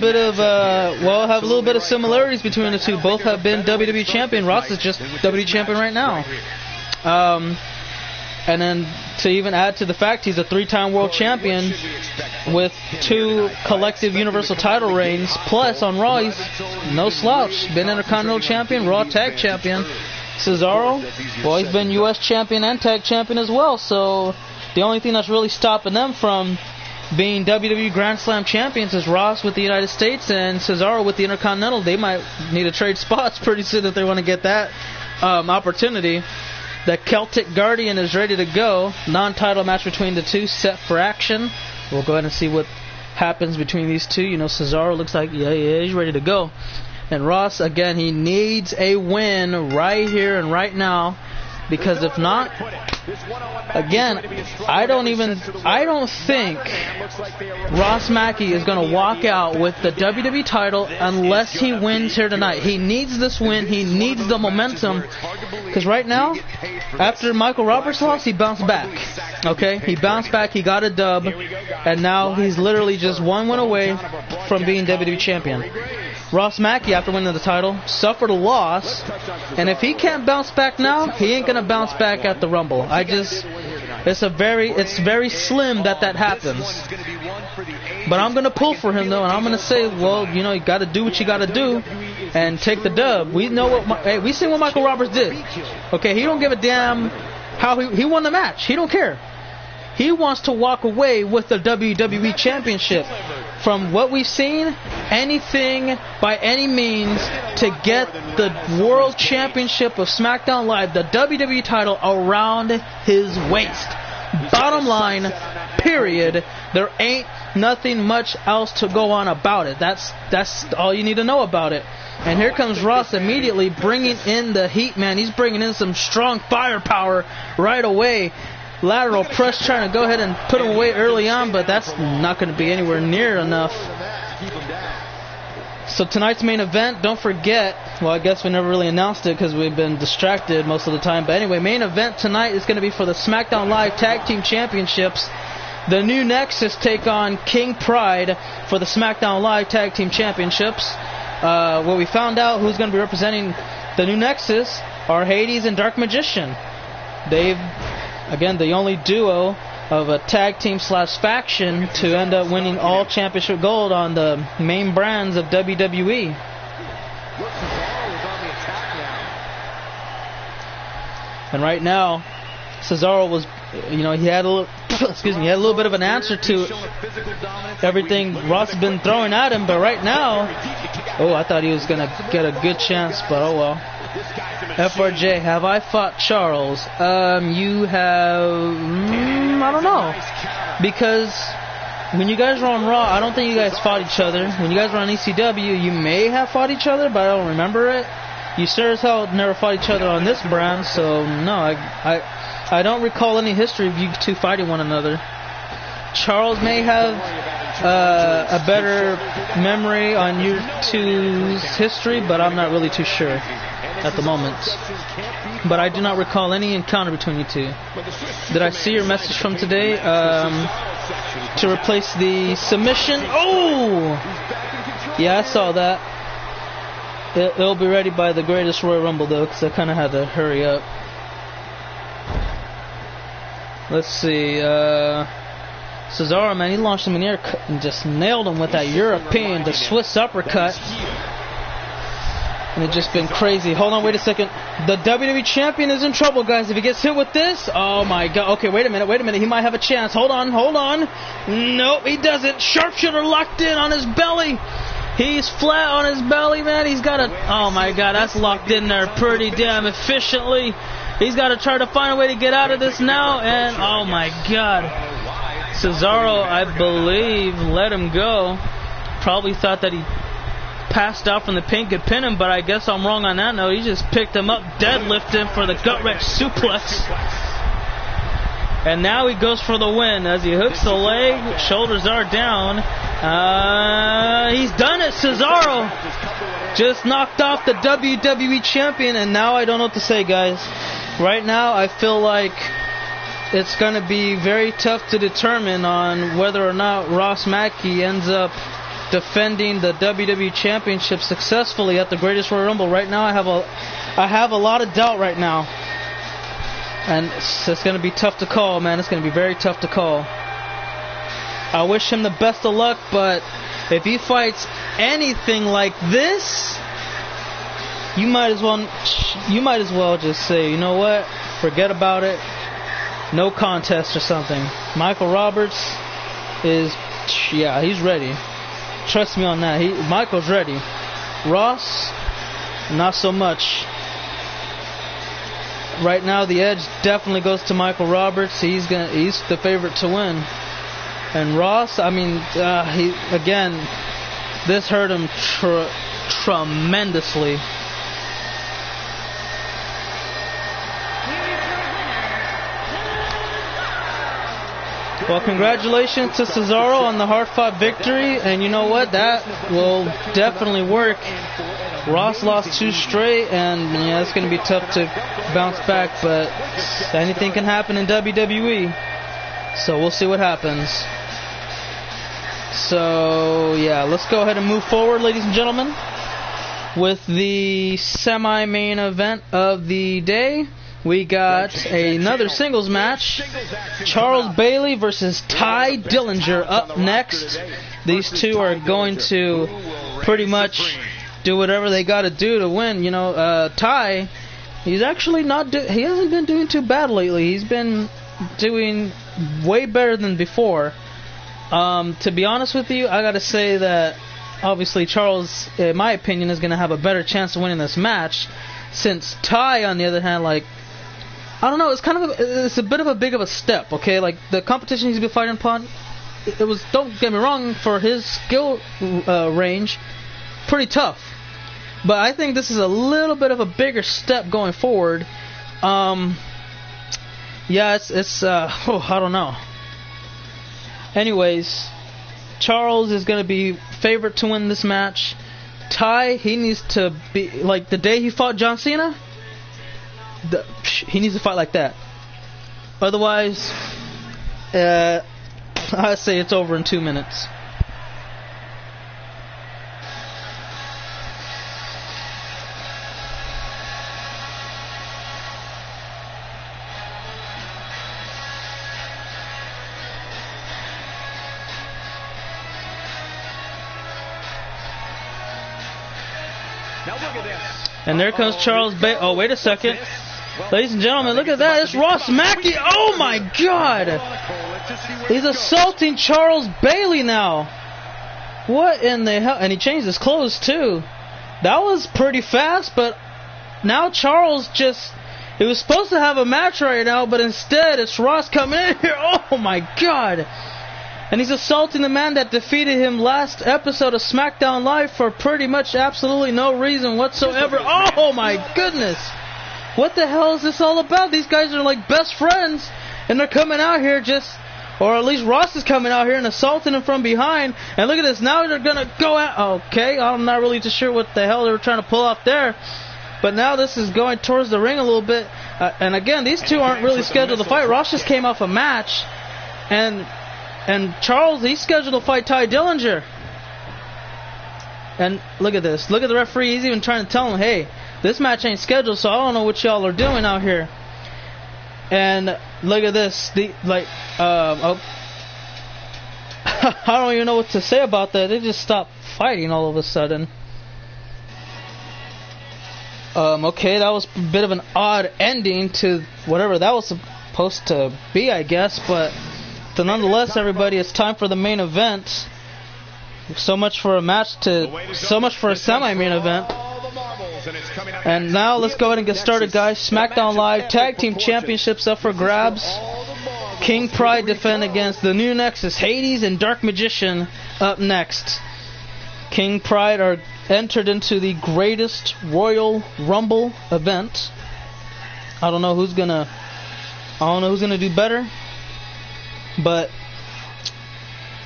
S1: bit of similarities between the two. Both have been WWE champion. Ross is just WWE champion right now. And then to even add to the fact, he's a 3-time world champion with 2 collective universal title reigns. Plus on Raw, he's no slouch. Been Intercontinental champion, Raw tag champion. Cesaro, well, he's been U.S. champion and tag champion as well. So the only thing that's really stopping them from being WWE Grand Slam champions is Ross with the United States and Cesaro with the Intercontinental. They might need to trade spots pretty soon if they want to get that opportunity. The Celtic Guardian is ready to go. Non-title match between the two set for action. We'll go ahead and see what happens between these two. You know, Cesaro looks like, yeah, he's ready to go. And Ross, again, he needs a win right here and right now. Because if not, again, I don't think Ross Mackey is going to walk out with the WWE title unless he wins here tonight. He needs this win. He needs the momentum. Because right now, after Michael Roberts lost, he bounced back. Okay? He bounced back. He got a dub. And now he's literally just one win away from being WWE champion. Ross Mackey, after winning the title, suffered a loss, and if he can't bounce back now, he ain't gonna bounce back at the Rumble. It's very slim that happens. But I'm gonna pull for him though, and I'm gonna say, well, you know, you gotta do what you gotta do, and take the dub. We know we seen what Michael Roberts did. Okay, he don't give a damn how he won the match. He don't care. He wants to walk away with the WWE Championship. From what we've seen, anything by any means to get the World Championship of SmackDown Live, the WWE title, around his waist. Bottom line, period. There ain't nothing much else to go on about it. That's all you need to know about it. And here comes Ross immediately bringing in the heat, man. He's bringing in some strong firepower right away. Lateral press, trying to go ahead and put him away early on, but that's not going to be anywhere near enough. So tonight's main event, don't forget, well, I guess we never really announced it because we've been distracted most of the time, but anyway, main event tonight is going to be for the SmackDown Live Tag Team Championships. The New Nexus take on King Pride for the SmackDown Live Tag Team Championships. Well, we found out who's going to be representing the New Nexus are Hades and Dark Magician. They've again, the only duo of a tag team / faction to end up winning all championship gold on the main brands of WWE. And right now, Cesaro was, you know, he had a little, he had a little bit of an answer to everything Ross has been throwing at him, but right now, I thought he was gonna get a good chance, but oh well. FRJ, have I fought Charles? You have... I don't know. Because when you guys were on Raw, I don't think you guys fought each other. When you guys were on ECW, you may have fought each other, but I don't remember it. You sure as hell never fought each other on this brand, so no, I don't recall any history of you two fighting one another. Charles may have a better memory on you two's history, but I'm not really too sure at the moment. But I do not recall any encounter between you two. Did I see your message from today? To replace the submission? Oh! Yeah, I saw that. It'll be ready by the Greatest Royal Rumble, though, because I kind of had to hurry up. Let's see. Cesaro, man, he launched him in the air and just nailed him with that European, the Swiss uppercut. And it's just been crazy. Hold on, wait a second. The WWE Champion is in trouble, guys. If he gets hit with this, oh my god. Okay, wait a minute. He might have a chance. Hold on. Nope, he doesn't. Sharpshooter locked in on his belly. He's flat on his belly, man. He's got to, oh my god, that's locked in there pretty damn efficiently. He's got to try to find a way to get out of this now, and oh my god. Cesaro, I believe, let him go. Probably thought that he passed out from the pin, could pin him, but I guess I'm wrong on that note. He just picked him up, deadlift him for the gut-wrench suplex. And now he goes for the win as he hooks the leg, shoulders are down. He's done it, Cesaro. Just knocked off the WWE Champion, and now I don't know what to say, guys. Right now, I feel like it's going to be very tough to determine on whether or not Ross Mackey ends up defending the WWE Championship successfully at the Greatest Royal Rumble. Right now, I have a lot of doubt right now, and it's going to be tough to call, man. It's going to be very tough to call. I wish him the best of luck, but if he fights anything like this, you might as well just say, you know what, forget about it, no contest or something. Michael Roberts is, yeah, he's ready. Trust me on that. Michael's ready. Ross, not so much. Right now, the edge definitely goes to Michael Roberts. He's the favorite to win. And Ross, I mean, this hurt him tremendously. Well, congratulations to Cesaro on the hard-fought victory, and you know what? That will definitely work. Ross lost 2 straight, and yeah, it's going to be tough to bounce back, but anything can happen in WWE, so we'll see what happens. So, yeah, let's go ahead and move forward, ladies and gentlemen, with the semi-main event of the day. We got another singles match. Charles Bailey versus Ty Dillinger up next. These two are going to pretty much do whatever they got to do to win. You know, Ty, he's actually he hasn't been doing too bad lately. He's been doing way better than before. To be honest with you, I got to say that obviously Charles, in my opinion, is going to have a better chance of winning this match, since Ty, on the other hand, like, I don't know, it's a bit of a big of a step, okay? Like, the competition he's been fighting upon, it was, don't get me wrong, for his skill range, pretty tough. But I think this is a little bit of a bigger step going forward. Yeah, I don't know. Anyways, Charles is going to be favored to win this match. Ty, he needs to be, like, the day he fought John Cena, he needs to fight like that. Otherwise, I say it's over in 2 minutes.
S6: Now look at this.
S1: And there comes Charles Bailey. Oh, wait a second. Ladies and gentlemen, look at that. It's Ross Mackey. Oh, my God. He's assaulting Charles Bailey now. What in the hell? And he changed his clothes, too. That was pretty fast, but now Charles just... He was supposed to have a match right now, but instead it's Ross coming in here. Oh, my God. And he's assaulting the man that defeated him last episode of SmackDown Live for pretty much absolutely no reason whatsoever. Oh, my goodness. What the hell is this all about? These guys are like best friends, and they're coming out here just, or at least Ross is coming out here and assaulting him from behind. And look at this, now they're going to go out. Okay, I'm not really too sure what the hell they were trying to pull off there. But now this is going towards the ring a little bit. And again, these two aren't really scheduled to fight. Ross just came off a match. And Charles, he's scheduled to fight Ty Dillinger. And look at this. Look at the referee. He's even trying to tell him, hey, this match ain't scheduled, so I don't know what y'all are doing out here. And look at this. I don't even know what to say about that. They just stopped fighting all of a sudden. Okay, that was a bit of an odd ending to whatever that was supposed to be, I guess, but nonetheless, everybody, it's time for the main event. So much for a semi-main event. And now let's go ahead and get started, guys. SmackDown Live Tag Team Championships up for grabs. King Pride defend against the New Nexus, Hades and Dark Magician up next. King Pride are entered into the greatest Royal Rumble event. I don't know who's gonna do better. But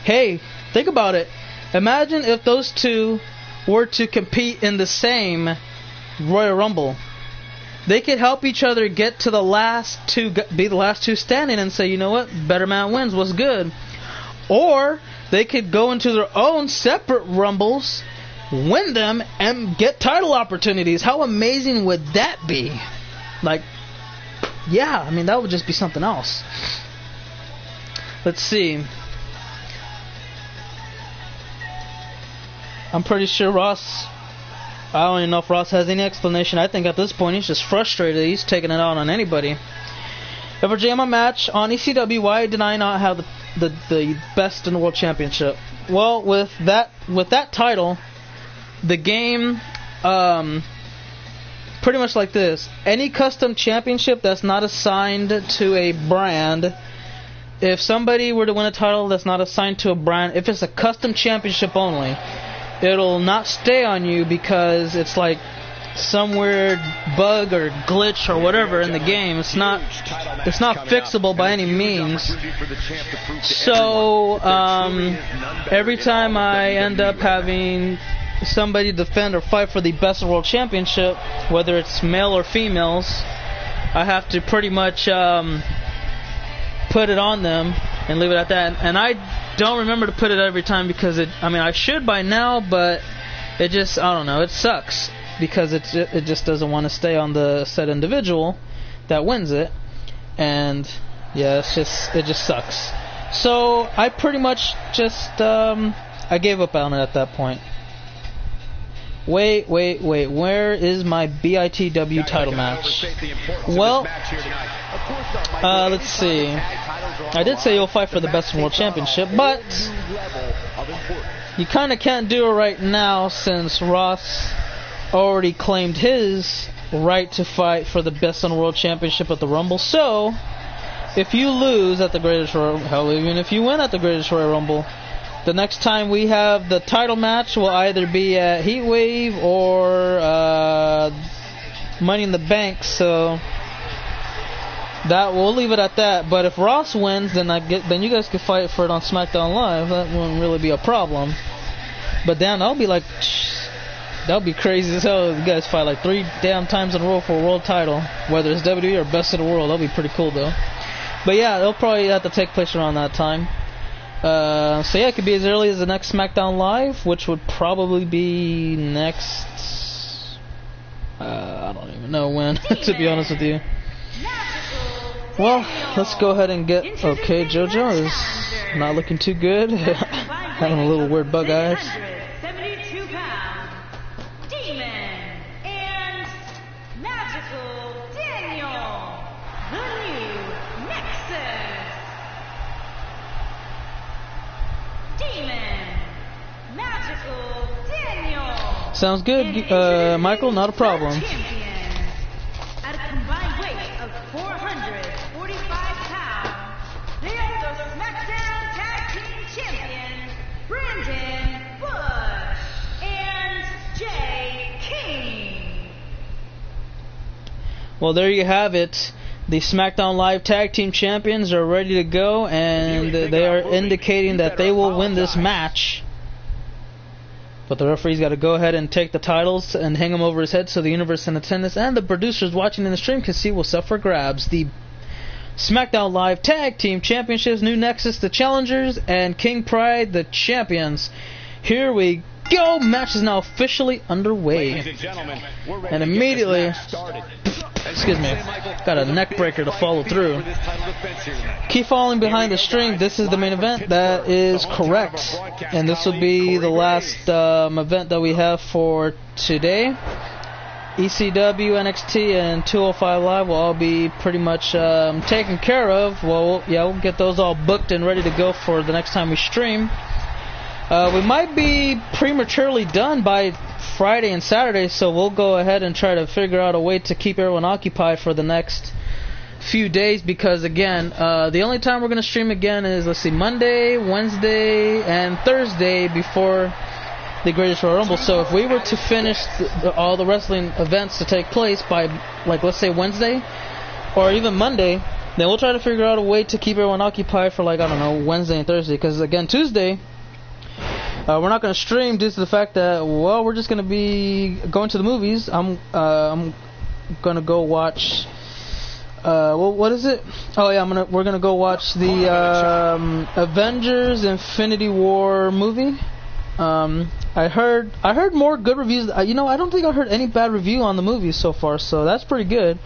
S1: hey, think about it. Imagine if those two were to compete in the same Royal Rumble. They could help each other get to the last two, be the last two standing, and say, you know what, better man wins. What's good? Or they could go into their own separate Rumbles, win them, and get title opportunities. How amazing would that be? Like, yeah, I mean, that would just be something else. Let's see. I'm pretty sure Ross, I don't even know if Ross has any explanation. I think at this point he's just frustrated. He's taking it out on anybody. If a JMA match on ECW, why did I not have the best in the world championship? Well, with that title, the game pretty much like this. Any custom championship that's not assigned to a brand, if somebody were to win a title that's not assigned to a brand, if it's a custom championship only, it'll not stay on you because it's like some weird bug or glitch or whatever in the game. It's not fixable by any means. So every time I end up having somebody defend or fight for the best world championship, whether it's male or females, I have to pretty much put it on them and leave it at that. And I don't remember to put it every time because I should by now, but it just, I don't know, it sucks because it just doesn't want to stay on the said individual that wins it. And yeah, it just sucks. So I pretty much just I gave up on it at that point. Wait, where is my BITW title match? Well, let's see. I did say you'll fight for the best world championship, but you kind of can't do it right now since Ross already claimed his right to fight for the best in the world championship at the Rumble. So, if you lose at the Greatest Royal, hell, even if you win at the Greatest Royal Rumble, the next time we have the title match will either be at Heatwave or Money in the Bank. So that we'll leave it at that. But if Ross wins, then you guys could fight for it on SmackDown Live. That wouldn't really be a problem. But damn, that'll be crazy as hell. You guys fight like 3 damn times in a row for a world title, whether it's WWE or Best of the World. That'll be pretty cool though. But yeah, it'll probably have to take place around that time. So yeah, it could be as early as the next SmackDown Live, which would probably be next. I don't even know when, to be honest with you. Well, let's go ahead and get. Okay, JoJo is not looking too good. Having a little weird bug eyes.
S2: 72-pound Demon and Magical Daniel, the new Nexus. Demon, Magical Daniel.
S1: Sounds good, Michael. Not a problem.
S2: At a combined weight of 445 pounds, they are the SmackDown Tag Team Champions, Brandon Bush and Jay King.
S1: Well, there you have it. The SmackDown Live Tag Team Champions are ready to go, and they are indicating that they will win this match. But the referee's got to go ahead and take the titles and hang them over his head so the universe in attendance and the producers watching in the stream can see what's up for grabs. The SmackDown Live Tag Team Championships, New Nexus, the challengers, and King Pride, the champions. Here we go. Match is now officially underway. And immediately, excuse me, got a neck breaker to follow through. Keep falling behind the string. This is the main event. That is correct. And this will be the last event that we have for today. ECW, NXT, and 205 Live will all be pretty much taken care of. Well, yeah, we'll get those all booked and ready to go for the next time we stream. We might be prematurely done by Friday and Saturday, so we'll go ahead and try to figure out a way to keep everyone occupied for the next few days, because again, the only time we're going to stream again is, let's see, Monday, Wednesday, and Thursday before the Greatest Royal Rumble. So if we were to finish all the wrestling events to take place by, like, let's say Wednesday or even Monday, then we'll try to figure out a way to keep everyone occupied for, like, I don't know, Wednesday and Thursday, because again, Tuesday we're not going to stream due to the fact that, well, we're just going to be going to the movies. I'm going to go watch, well, what is it? Oh yeah, we're going to go watch the Avengers Infinity War movie. I heard more good reviews. I don't think I heard any bad review on the movie so far, so that's pretty good.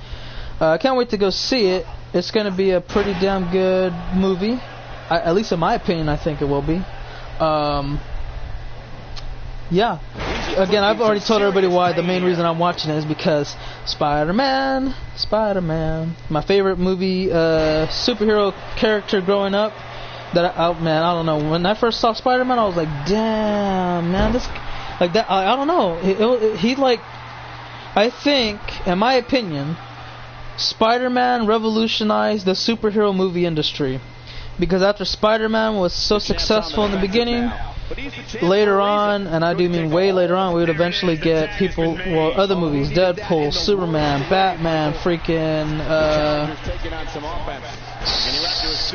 S1: I can't wait to go see it. It's going to be a pretty damn good movie. At least in my opinion, I think it will be. Yeah. Again, I've already told everybody why. The main reason I'm watching it is because Spider-Man. My favorite movie, superhero character growing up. Man, I don't know. When I first saw Spider-Man, I was like, damn, man, this, like that. I don't know. He like, I think, in my opinion, Spider-Man revolutionized the superhero movie industry, because after Spider-Man was so successful in the beginning, later on, and I do mean way later on, we would eventually get other movies, Deadpool, Superman, Batman, freaking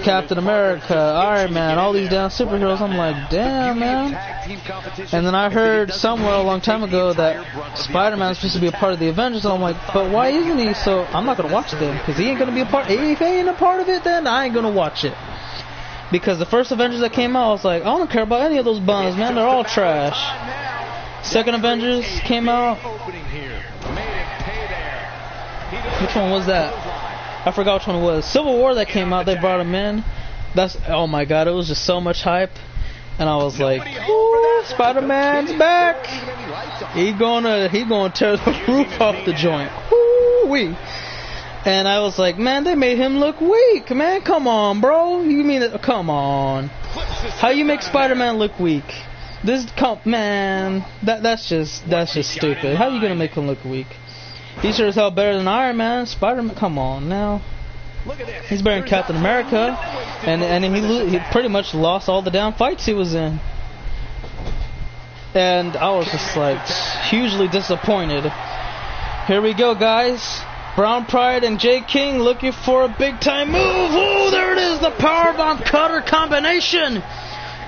S1: Captain America, Iron Man, all these damn superheroes. I'm like, damn, man. And then I heard somewhere a long time ago that Spider-Man is supposed to be a part of the Avengers, and I'm like, but why isn't he? So I'm not going to watch them, because he ain't going to be a part. If he ain't a part of it, then I ain't going to watch it. Because the first Avengers that came out, I was like, I don't care about any of those bums, man. They're all trash. Second Avengers came out. Which one was that? I forgot which one it was. Civil War that came out, they brought him in. Oh my god, it was just so much hype. And I was like, ooh, Spider-Man's back. He gonna tear the roof off the joint. Woo-wee. And I was like, man, they made him look weak, man. Come on, bro. You mean it? Come on. How you make Spider-Man look weak? Man, that's just stupid. How you gonna make him look weak? He's sure as hell better than Iron Man. Spider-Man, come on now. He's better than Captain America, and he pretty much lost all the damn fights he was in. And I was just like hugely disappointed. Here we go, guys. Brown Pride and Jay King looking for a big time move. Oh, there it is, the powerbomb cutter combination.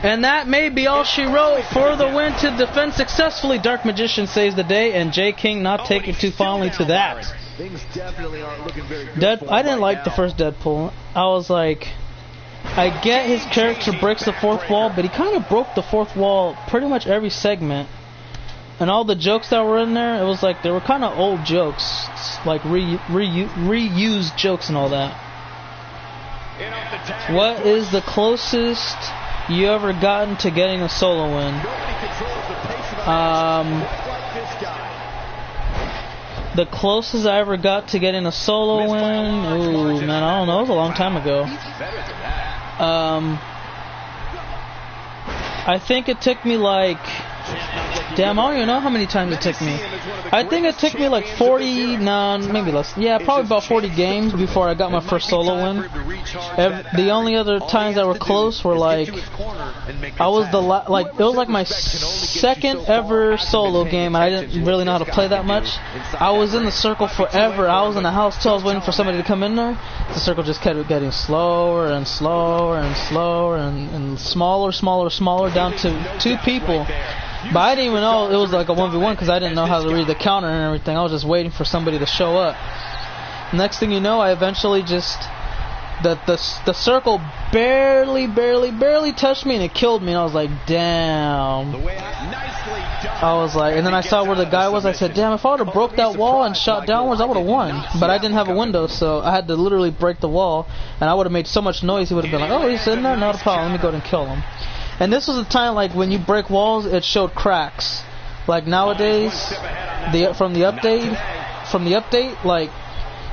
S1: And that may be all she wrote for the win to defend successfully. Dark Magician saves the day, and Jay King not taking too fondly to that.
S6: Things definitely aren't looking very good.
S1: I didn't like the first Deadpool. I was like, I get his character breaks the fourth wall, but he kind of broke the fourth wall pretty much every segment. And all the jokes that were in there, it was like they were kind of old jokes, like reused jokes and all that. What is the closest you ever gotten to getting a solo win? The closest I ever got to getting a solo win, ooh, man, I don't know, it was a long time ago. I think it took me like, damn, I don't even know how many times it took me. I think it took me like 40, no, maybe less. Yeah, probably about 40 games before I got my first solo win. The only other times that were close were like, I was it was like my second ever solo game, and I didn't really know how to play that much. I was in the circle forever. I was in the house till I was waiting for somebody to come in there. The circle just kept getting slower and slower and slower and smaller down to 2 people. But I didn't even know it was like a 1v1 because I didn't know how to read the counter and everything. I was just waiting for somebody to show up. Next thing you know, I eventually just... The circle barely touched me and it killed me. And I was like, damn. I was like... And then I saw where the guy was. I said, damn, if I would have broke that wall and shot downwards, I would have won. But I didn't have a window, so I had to literally break the wall. And I would have made so much noise, he would have been like, oh, he's sitting there? Not a problem. Let me go ahead and kill him. And this was a time like when you break walls, it showed cracks. Like nowadays, from the update, from the update, like,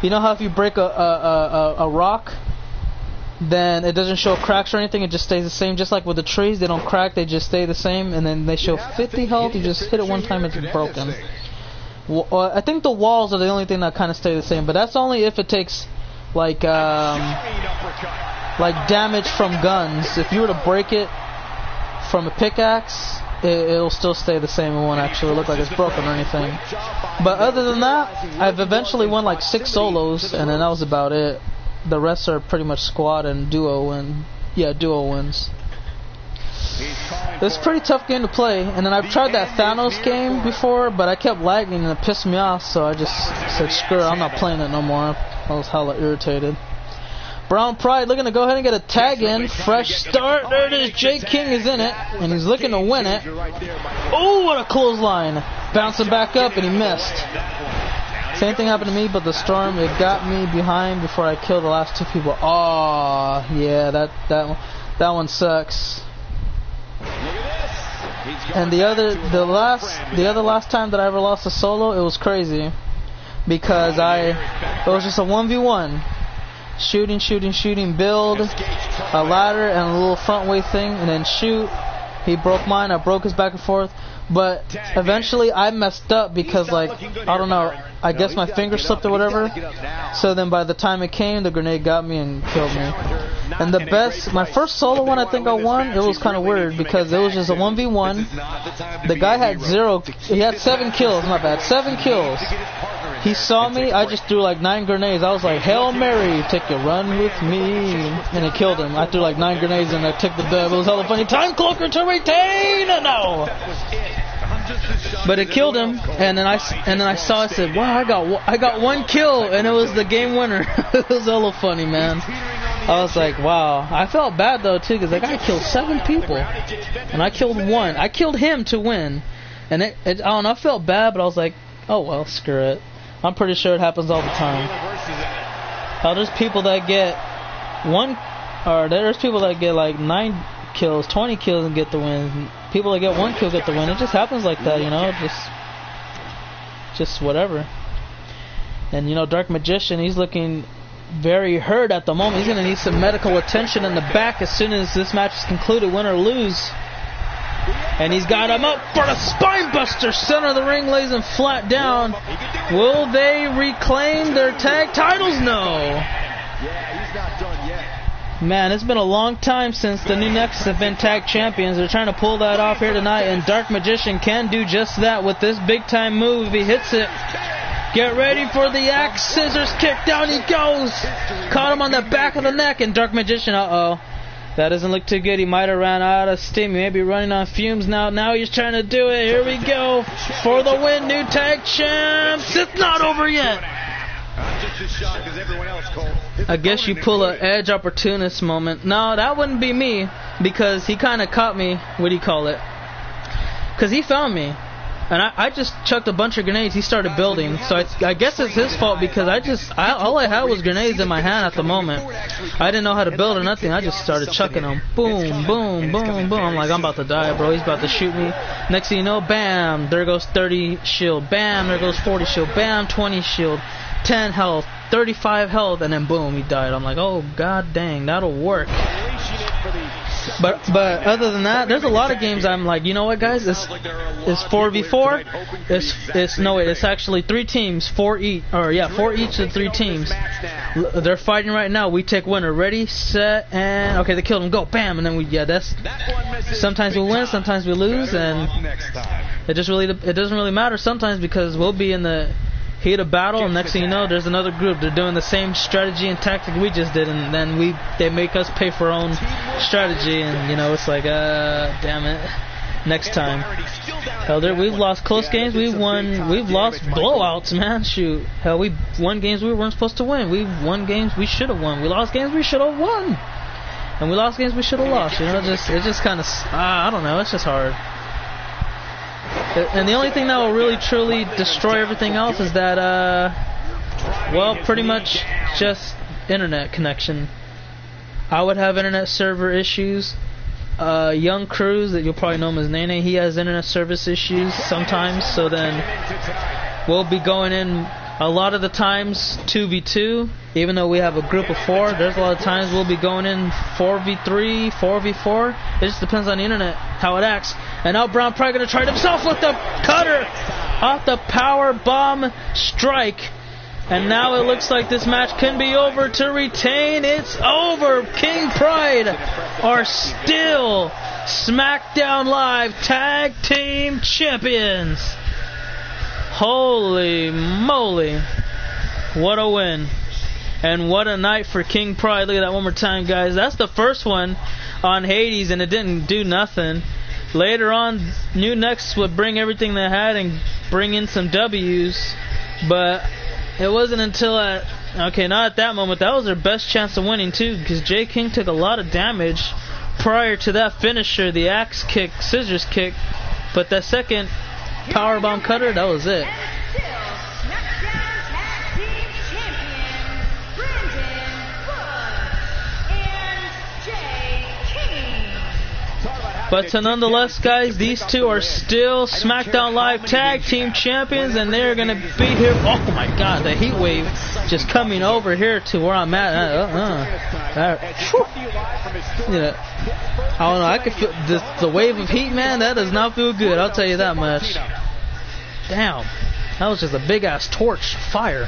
S1: you know how if you break a rock, then it doesn't show cracks or anything, it just stays the same. Just like with the trees, they don't crack, they just stay the same, and then they show 50 health, you just hit it one time, it's broken. Well, I think the walls are the only thing that kind of stay the same, but that's only if it takes, like damage from guns. If you were to break it from a pickaxe, it'll still stay the same. It won't actually look like it's broken or anything. But other than that, I've eventually won like 6 solos, and then that was about it. The rest are pretty much squad and duo, and yeah, duo wins. It's a pretty tough game to play, and then I've tried that Thanos game before, but I kept lagging and it pissed me off, so I just said screw it, I'm not playing it no more. I was hella irritated. Brown Pride looking to go ahead and get a tag in. Fresh start. There it is. Jay King is in it, and he's looking to win it. Oh, what a clothesline. Bouncing back up, and he missed. Same thing happened to me, but the storm, it got me behind before I killed the last 2 people. Oh, yeah, that one sucks. And the other last time that I ever lost a solo, it was crazy because it was just a 1v1. Shooting, build a ladder and a little front way thing, and then shoot. He broke mine, I broke his back and forth, but eventually I messed up because, like, I don't know, I guess my finger slipped or whatever, so then by the time it came, the grenade got me and killed me. And my first solo one I think I won, it was kind of weird because it was just a 1v1. The guy had he had 7 kills, not bad, 7 kills. He saw me, I just threw like 9 grenades. I was like, Hail Mary, take a run with me, and it killed him. I threw like 9 grenades and I took the dub. It was hella funny. Time cloaker to retain! No! But it killed him, and then I saw, I said, wow, I got 1 kill, and it was the game winner. It was hella funny, man. I was like, wow. I felt bad though too, because that guy killed 7 people, and I killed 1. I killed him to win, and I don't know, I felt bad, but I was like, oh well, screw it. I'm pretty sure it happens all the time. There's people that get there's people that get like 9 kills, 20 kills and get the win. People that get 1 kill get the win. It just happens like that, you know, just whatever. And you know, Dark Magician, he's looking very hurt at the moment. He's gonna need some medical attention in the back as soon as this match is concluded, win or lose. And he's got him up for the spine buster. Center of the ring, lays him flat down. Will they reclaim their tag titles? No.
S6: Yeah, he's not done yet.
S1: Man, it's been a long time since the New Nexus have been tag champions. They're trying to pull that off here tonight, and Dark Magician can do just that with this big time move. If he hits it, get ready for the axe scissors kick. Down he goes. Caught him on the back of the neck, and Dark Magician, that doesn't look too good. He might have ran out of steam. He may be running on fumes now. Now he's trying to do it. Here we go. For the win, new tag champs. It's not over yet. I guess you pull a Edge opportunist moment. No, that wouldn't be me, because he kind of caught me. What do you call it? Because he found me. And I just chucked a bunch of grenades. He started building. So I guess it's his fault, because all I had was grenades in my hand at the moment. I didn't know how to build or nothing. I just started chucking them. Boom, boom, boom, boom. I'm like, I'm about to die, bro. He's about to shoot me. Next thing you know, bam, there goes 30 shield. Bam, there goes 40 shield. Bam, 20 shield. 10 health. 35 health. And then boom, he died. I'm like, oh, god dang, that'll work. But other than that, there's a lot of games I'm like, you know what, guys? It's 4v4. It's actually 3 teams, 4 each of 3 teams. They're fighting right now. We take winner. Ready, set, and okay, they killed him. Go, bam, and then that's. Sometimes we win, sometimes we lose, and it doesn't really matter sometimes, because we'll be in the heat of battle, and next thing you know, there's another group. They're doing the same strategy and tactic we just did, and then they make us pay for our own strategy, and you know, it's like, damn it, next time. Hell, we've lost close games, we've lost blowouts, man. Shoot, hell, we won games we weren't supposed to win. We've won games we should have won. We lost games we should have won, and we lost games we should have lost. You know, it just kind of, I don't know, it's just hard. And the only thing that will really truly destroy everything else is that, well, pretty much just internet connection. I would have internet server issues. Young Cruz, that you'll probably know him as Nene, he has internet service issues sometimes, so then we'll be going in A lot of the times 2v2, even though we have a group of 4, there's a lot of times we'll be going in 4v3, 4v4. It just depends on the internet, how it acts. And now Brown probably going to try it himself with the cutter off the power bomb strike. And now it looks like this match can be over to retain. It's over. King Pride are still SmackDown Live Tag Team Champions. Holy moly. What a win. And what a night for King Pride. Look at that one more time, guys. That's the first one on Hades, and it didn't do nothing. Later on, New Nexus would bring everything they had and bring in some W's. But it wasn't until not at that moment. That was their best chance of winning, too, because Jay King took a lot of damage prior to that finisher, the axe kick, scissors kick. But that second powerbomb cutter, that was it. But nonetheless, guys, these two are still SmackDown Live Tag Team Champions, and they're going to be here. Oh my God, the heat wave just coming over here to where I'm at. I don't know. I can feel the wave of heat, man. That does not feel good. I'll tell you that much. Damn, that was just a big ass torch fire.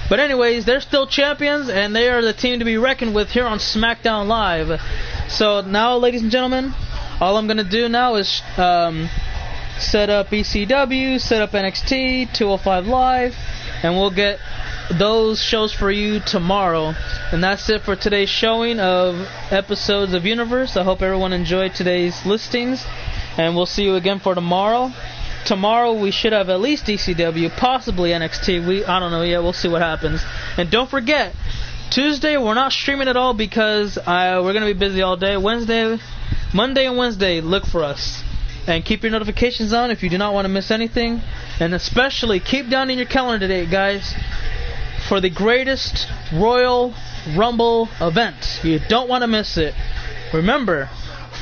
S1: But anyways, they're still champions, and they are the team to be reckoned with here on SmackDown Live. So now, ladies and gentlemen, all I'm going to do now is set up ECW, set up NXT, 205 Live, and we'll get those shows for you tomorrow. And that's it for today's showing of episodes of Universe. I hope everyone enjoyed today's listings, and we'll see you again for tomorrow. Tomorrow we should have at least ECW, possibly NXT. I don't know yet. We'll see what happens. And don't forget, Tuesday we're not streaming at all because we're going to be busy all day. Monday and Wednesday, look for us. And keep your notifications on if you do not want to miss anything. And especially keep down in your calendar date, guys, for the greatest Royal Rumble event. You don't want to miss it. Remember,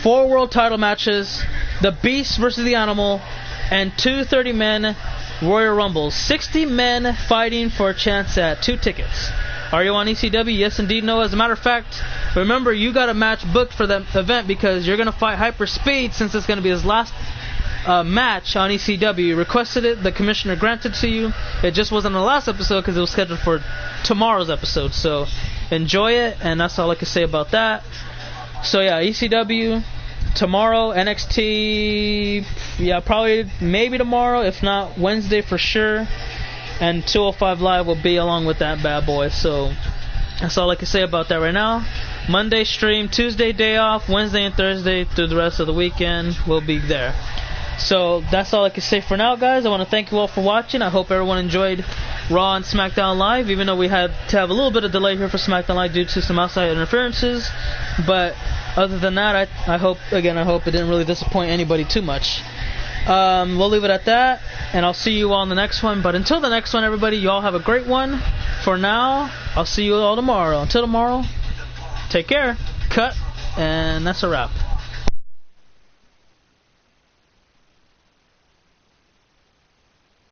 S1: 4 world title matches, the Beast versus the Animal, and 2 30-man Royal Rumbles. 60 men fighting for a chance at 2 tickets. Are you on ECW? Yes, indeed. No. As a matter of fact, remember, you got a match booked for that event because you're going to fight Hyperspeed since it's going to be his last match on ECW. You requested it. The commissioner granted to you. It just wasn't the last episode because it was scheduled for tomorrow's episode. So enjoy it, and that's all I can say about that. So yeah, ECW tomorrow, NXT, yeah, probably maybe tomorrow, if not Wednesday for sure. And 205 Live will be along with that bad boy. So that's all I can say about that right now. Monday stream, Tuesday day off, Wednesday and Thursday through the rest of the weekend we'll be there. So that's all I can say for now, guys. I want to thank you all for watching. I hope everyone enjoyed Raw and SmackDown Live, even though we had to have a little bit of delay here for SmackDown Live due to some outside interferences. But other than that, I hope it didn't really disappoint anybody too much. We'll leave it at that, and I'll see you all in the next one. But until the next one, everybody, you all have a great one. For now, I'll see you all tomorrow. Until tomorrow, take care, cut, and that's a wrap.